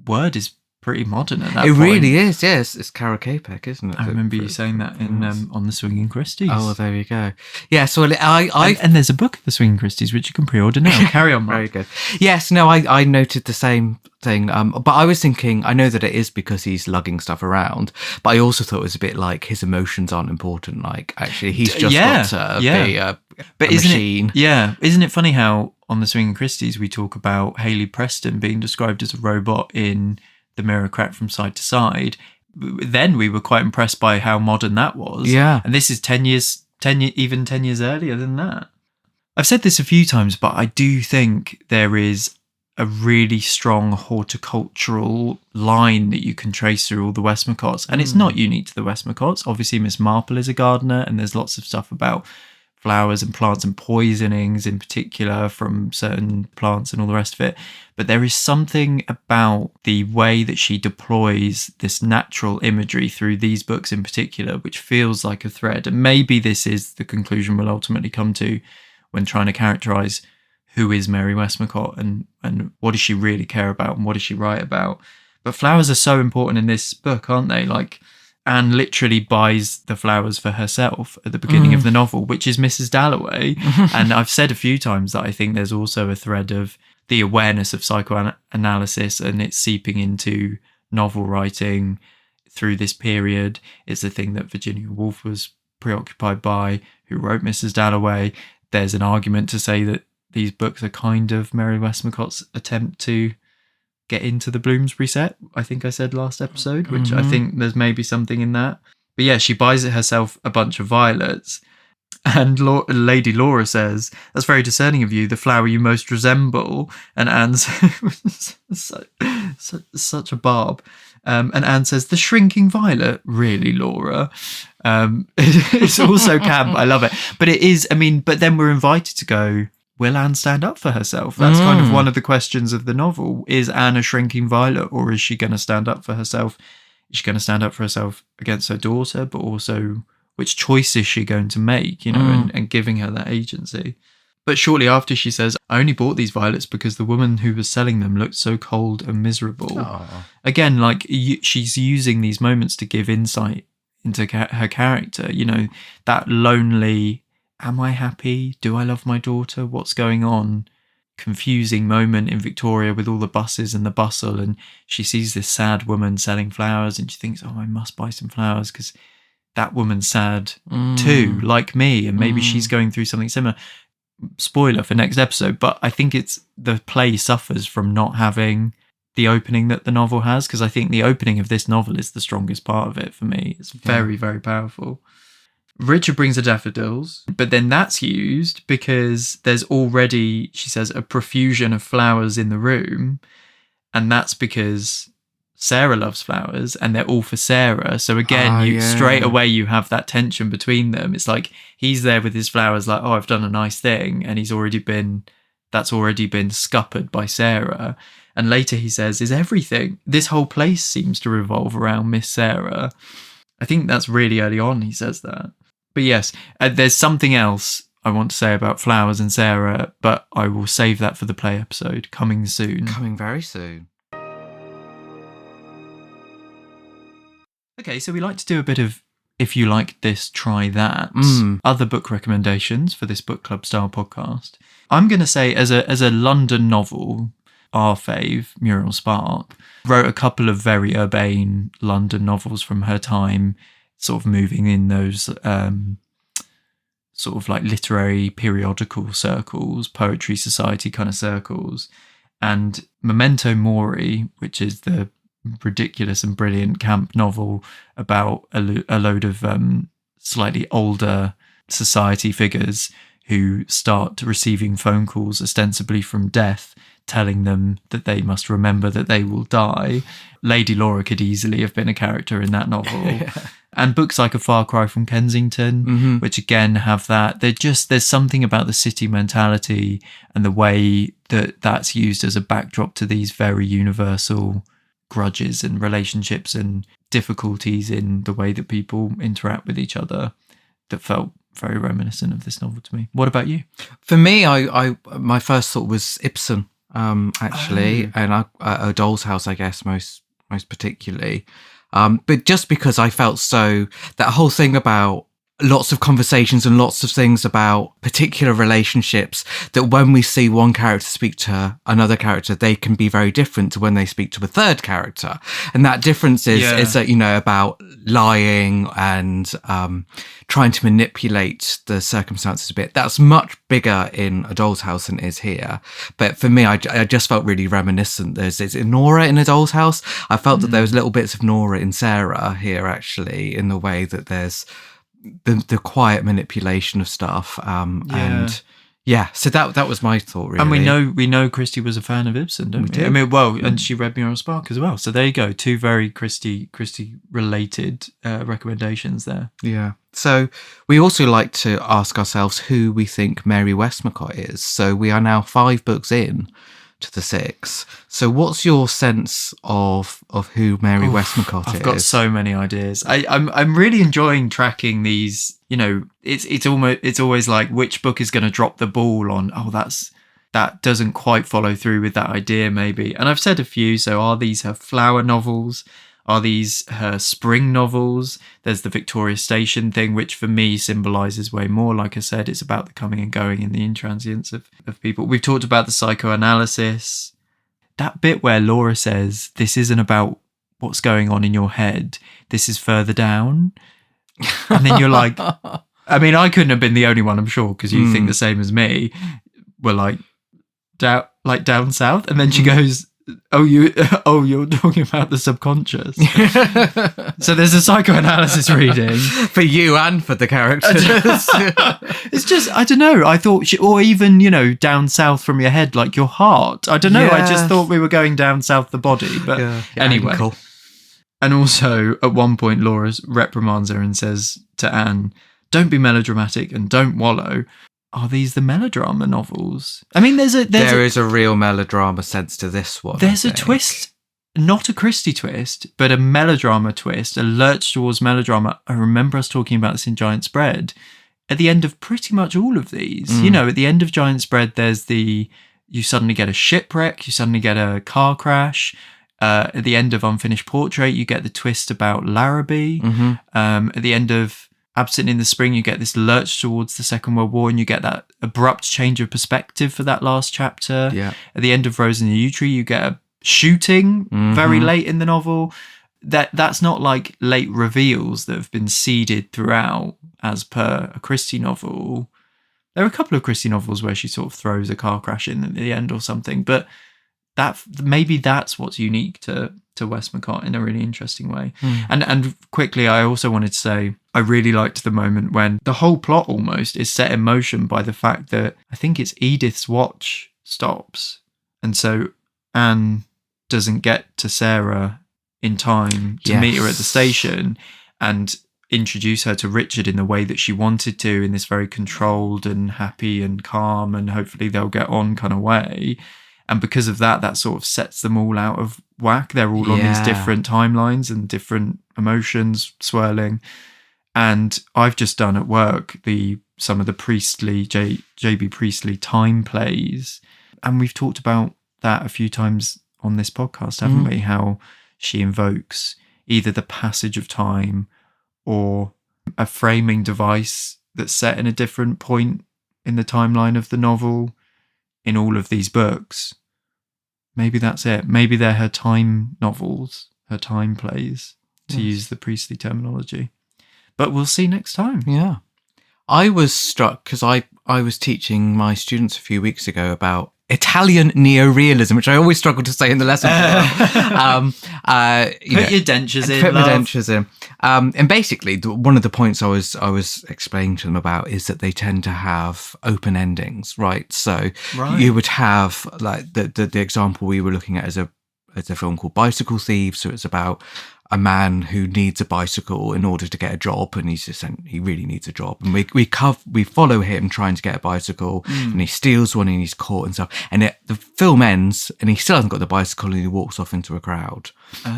Word is pretty modern at that point. It really is, yes. It's Carol Capek, isn't it? I remember you saying that in on the Swinging Christies. Oh, well, there you go. Yeah, so and there's a book of the Swinging Christies which you can pre-order now. Carry on, Mark. Very good. Yes, no, I noted the same thing. But I was thinking, I know that it is because he's lugging stuff around, but I also thought it was a bit like his emotions aren't important. Like, actually, he's just got to be a machine. Isn't it funny how on the Swinging Christies we talk about Hayley Preston being described as a robot in The Mirror Cracked from Side to Side? Then we were quite impressed by how modern that was. Yeah. And this is 10 years earlier than that. I've said this a few times, but I do think there is a really strong horticultural line that you can trace through all the Westmacotts. And it's not unique to the Westmacotts. Obviously, Miss Marple is a gardener, and there's lots of stuff about flowers and plants and poisonings in particular from certain plants and all the rest of it. But there is something about the way that she deploys this natural imagery through these books in particular, which feels like a thread. And maybe this is the conclusion we'll ultimately come to when trying to characterise who is Mary Westmacott and what does she really care about and what does she write about. But flowers are so important in this book, aren't they? Like, Anne literally buys the flowers for herself at the beginning of the novel, which is Mrs. Dalloway. And I've said a few times that I think there's also a thread of the awareness of psychoanalysis and it's seeping into novel writing through this period. It's the thing that Virginia Woolf was preoccupied by, who wrote Mrs. Dalloway. There's an argument to say that these books are kind of Mary Westmacott's attempt to get into the Bloomsbury set, I think I said last episode, which I think there's maybe something in that. But yeah, she buys herself a bunch of violets. And Lady Laura says, "That's very discerning of you, the flower you most resemble." And Anne says, such a barb. And Anne says, "The shrinking violet, really, Laura?" It's also camp. I love it. But it is, but then we're invited to go, will Anne stand up for herself? That's kind of one of the questions of the novel. Is Anne a shrinking violet, or is she going to stand up for herself? Is she going to stand up for herself against her daughter, but also which choice is she going to make, and giving her that agency? But shortly after, she says, "I only bought these violets because the woman who was selling them looked so cold and miserable." Aww. Again, she's using these moments to give insight into her character, that lonely, am I happy? Do I love my daughter? What's going on? Confusing moment in Victoria with all the buses and the bustle, and she sees this sad woman selling flowers, and she thinks, oh, I must buy some flowers because that woman's sad too, like me, and maybe she's going through something similar. Spoiler for next episode, but I think it's the play suffers from not having the opening that the novel has, because I think the opening of this novel is the strongest part of it for me. It's very, very powerful. Richard brings the daffodils, but then that's used because there's already, she says, a profusion of flowers in the room, and that's because Sarah loves flowers and they're all for Sarah. So again, straight away you have that tension between them. It's like he's there with his flowers like, oh, I've done a nice thing, and that's already been scuppered by Sarah. And later he says, is everything, this whole place seems to revolve around Miss Sarah. I think that's really early on he says that. But yes, there's something else I want to say about flowers and Sarah, but I will save that for the play episode, coming soon. Coming very soon. Okay, so we like to do a bit of if you like this, try that. Other book recommendations for this book club style podcast. I'm going to say as a London novel, our fave, Muriel Spark, wrote a couple of very urbane London novels from her time, sort of moving in those sort of like literary periodical circles, poetry society kind of circles. And Memento Mori, which is the ridiculous and brilliant camp novel about a load of slightly older society figures who start receiving phone calls ostensibly from death, telling them that they must remember that they will die. Lady Laura could easily have been a character in that novel. Yeah. And books like A Far Cry from Kensington, which again have that. There's something about the city mentality and the way that that's used as a backdrop to these very universal grudges and relationships and difficulties in the way that people interact with each other that felt very reminiscent of this novel to me. What about you? For me, I my first thought was Ibsen, actually, and A Doll's House, I guess, most particularly. But just because I felt that whole thing about lots of conversations and lots of things about particular relationships, that when we see one character speak to another character, they can be very different to when they speak to a third character. And that difference is that, about lying and trying to manipulate the circumstances a bit. That's much bigger in A Doll's House than it is here. But for me, I just felt really reminiscent. There's Nora in A Doll's House. I felt that there was little bits of Nora in Sarah here, actually, in the way that there's the quiet manipulation of stuff, and so that was my thought, really. And we know Christie was a fan of Ibsen, don't we? I mean, and she read Muriel Spark as well. So there you go, two very Christie related recommendations there. Yeah. So we also like to ask ourselves who we think Mary Westmacott is. So we are now 5 books in to the 6. So what's your sense of who Mary Westmacott is? I've got so many ideas. I'm really enjoying tracking these. It's always like, which book is going to drop the ball on? That doesn't quite follow through with that idea, maybe. And I've said a few. So are these her flower novels? Are these her spring novels? There's the Victoria Station thing, which for me symbolises way more. Like I said, it's about the coming and going and the intransience of people. We've talked about the psychoanalysis. That bit where Laura says, this isn't about what's going on in your head. This is further down. And then you're like, I mean, I couldn't have been the only one, I'm sure, because you think the same as me. We're like down south. And then she goes, you're talking about the subconscious. So there's a psychoanalysis reading for you and for the characters. It's just, I don't know. I thought or even, down south from your head, like your heart. I don't know. I just thought we were going down south the body. But anyway. Ankle. And also at one point, Laura reprimands her and says to Anne, don't be melodramatic and don't wallow. Are these the melodrama novels? I mean, there is a real melodrama sense to this one. There's a twist, not a Christie twist, but a melodrama twist, a lurch towards melodrama. I remember us talking about this in Giant Spread. At the end of pretty much all of these, at the end of Giant Spread, there's you suddenly get a shipwreck, you suddenly get a car crash. At the end of Unfinished Portrait, you get the twist about Larrabee. At the end of Absent in the Spring, you get this lurch towards the Second World War, and you get that abrupt change of perspective for that last chapter. Yeah. At the end of Rose in the Yew Tree, you get a shooting very late in the novel. That's not like late reveals that have been seeded throughout as per a Christie novel. There are a couple of Christie novels where she sort of throws a car crash in at the end or something, but maybe that's what's unique to Westmacott in a really interesting way. And quickly, I also wanted to say I really liked the moment when the whole plot almost is set in motion by the fact that I think it's Edith's watch stops, and so Anne doesn't get to Sarah in time to meet her at the station and introduce her to Richard in the way that she wanted to, in this very controlled and happy and calm and hopefully they'll get on kind of way. And because of that sort of sets them all out of whack. They're all on these different timelines and different emotions swirling. And I've just done at work some of the Priestley, J.B. Priestley time plays. And we've talked about that a few times on this podcast, haven't we? How she invokes either the passage of time or a framing device that's set in a different point in the timeline of the novel in all of these books. Maybe that's it. Maybe they're her time novels, her time plays, to use the Priestley terminology. But we'll see next time. Yeah. I was struck because I was teaching my students a few weeks ago about Italian neorealism, which I always struggle to say in the lesson. Put your dentures in. Put my dentures in. And basically, one of the points I was explaining to them about is that they tend to have open endings, right? So you would have like the example we were looking at as a film called Bicycle Thieves. So it's about a man who needs a bicycle in order to get a job, and he really needs a job, and we follow him trying to get a bicycle, and he steals one and he's caught and stuff, and the film ends and he still hasn't got the bicycle and he walks off into a crowd.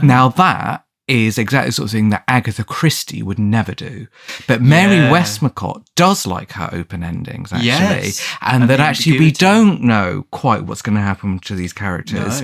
Now that is exactly the sort of thing that Agatha Christie would never do, but Mary Westmacott does like her open endings actually, and that actually we don't know quite what's going to happen to these characters,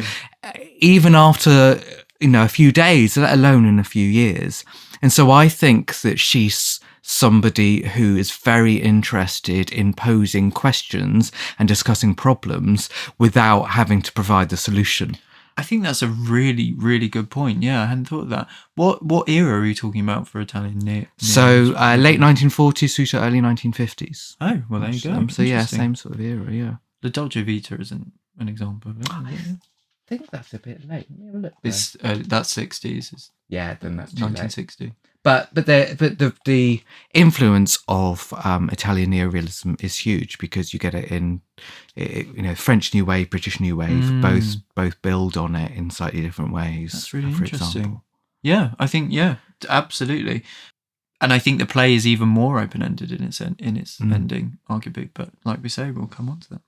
even after a few days, let alone in a few years. And so I think that she's somebody who is very interested in posing questions and discussing problems without having to provide the solution. I think that's a really, really good point. Yeah, I hadn't thought of that. What era are you talking about for Italian late 1940s through to early 1950s. Oh, well, there you go. So yeah, same sort of era, yeah. The Dolce Vita isn't an example of it. I think that's a bit late. Let me have a look. That's 60s. Yeah, then that's 1960. Late. But the influence of Italian neorealism is huge because you get it in French New Wave, British New Wave, both build on it in slightly different ways. That's really interesting. Example. Yeah, I think absolutely. And I think the play is even more open-ended in its ending, arguably. But like we say, we'll come on to that.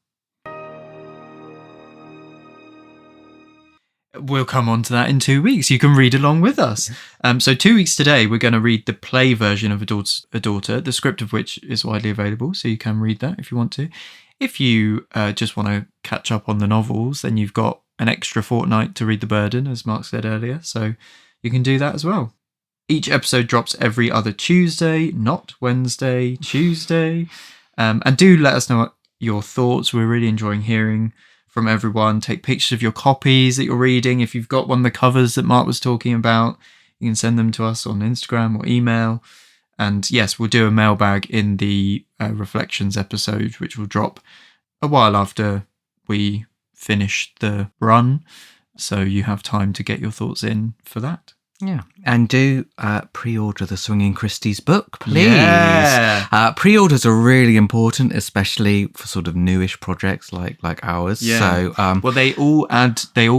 We'll come on to that in 2 weeks. You can read along with us. So 2 weeks today, we're going to read the play version of A Daughter, the script of which is widely available, so you can read that if you want to. If you just want to catch up on the novels, then you've got an extra fortnight to read The Burden, as Mark said earlier, so you can do that as well. Each episode drops every other Tuesday, not Wednesday, Tuesday. And do let us know your thoughts. We're really enjoying hearing from everyone. Take pictures of your copies that you're reading. If you've got one of the covers that Mark was talking about, you can send them to us on Instagram or email. And yes, we'll do a mailbag in the Reflections episode, which will drop a while after we finish the run. So you have time to get your thoughts in for that. Yeah. And do pre-order the Swinging Christie's book, please. Yeah. Pre-orders are really important, especially for sort of newish projects like ours. Yeah. So, well, they all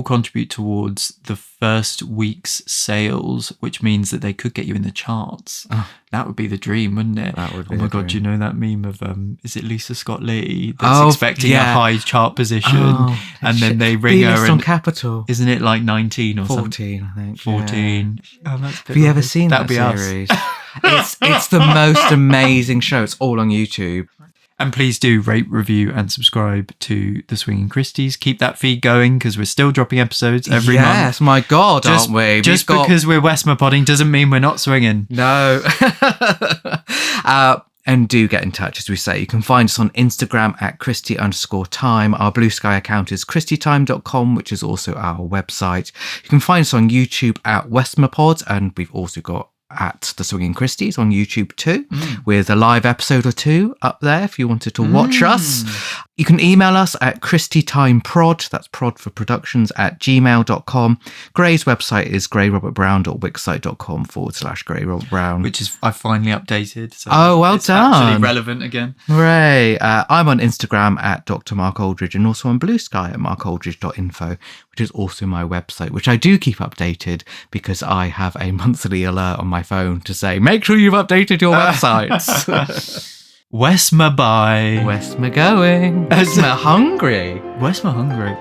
contribute towards the first week's sales, which means that they could get you in the charts. Oh. That would be the dream, wouldn't it? That would be oh my the God, dream. do you know that meme of is it Lisa Scott Lee that's expecting a high chart position, and then they ring her on and Capital. Isn't it like 19 or 14, something? I think. 14. Yeah. Oh, that's a bit Have you ever rubbish. seen That'd that be series? Us. It's the most amazing show. It's all on YouTube. And please do rate, review, and subscribe to the Swinging Christies. Keep that feed going because we're still dropping episodes every month. Yes, my God, aren't we? Just because we're Westmapodding doesn't mean we're not swinging. No. And do get in touch, as we say. You can find us on Instagram at Christie_time. Our Blue Sky account is christietime.com, which is also our website. You can find us on YouTube at Westmapod, and we've also got at The Swinging Christies on YouTube too, with a live episode or two up there if you wanted to watch us. You can email us at christietimepod, that's prod for productions, at gmail.com. Gray's website is grayrobertbrown.wixsite.com/grayrobertbrown. Which is, I finally updated. So well it's done. actually relevant again. Hooray. I'm on Instagram at Dr. Mark Aldridge, and also on Blue Sky at markaldridge.info, which is also my website, which I do keep updated because I have a monthly alert on my phone to say, make sure you've updated your websites. Westma bye. Westma going. Westma hungry. Westma hungry.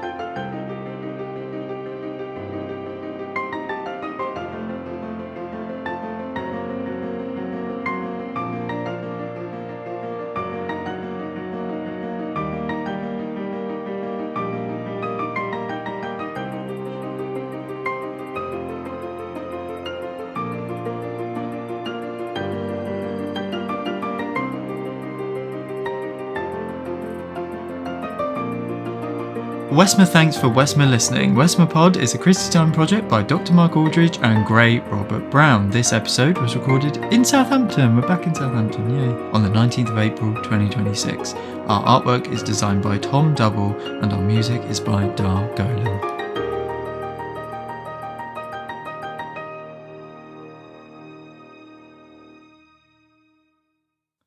Westma thanks for Westma listening. Westmapod is a Christie Time project by Dr. Mark Aldridge and Gray Robert Brown. This episode was recorded in Southampton. We're back in Southampton, yay. On the 19th of April 2026. Our artwork is designed by Tom Double and our music is by Dar Golan.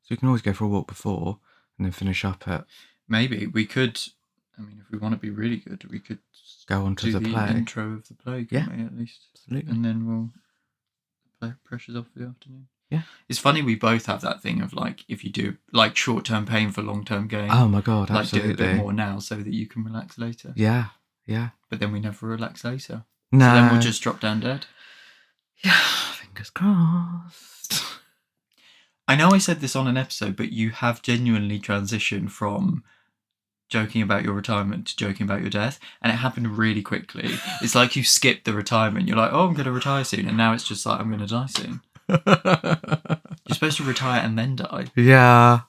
So we can always go for a walk before and then finish up at... Maybe we could... I mean, if we want to be really good, we could go on to do the play. Intro of the play, couldn't we, at least? Absolutely. And then we'll play pressures off for the afternoon. Yeah. It's funny, we both have that thing of like, if you do like short-term pain for long-term gain. Oh my God, like absolutely. do a bit more now so that you can relax later. Yeah, yeah. But then we never relax later. No. So then we'll just drop down dead. Yeah, fingers crossed. I know I said this on an episode, but you have genuinely transitioned from joking about your retirement to joking about your death, and it happened really quickly. It's like you skipped the retirement. You're like, oh, I'm going to retire soon, and now it's just like, I'm going to die soon. You're supposed to retire and then die. Yeah.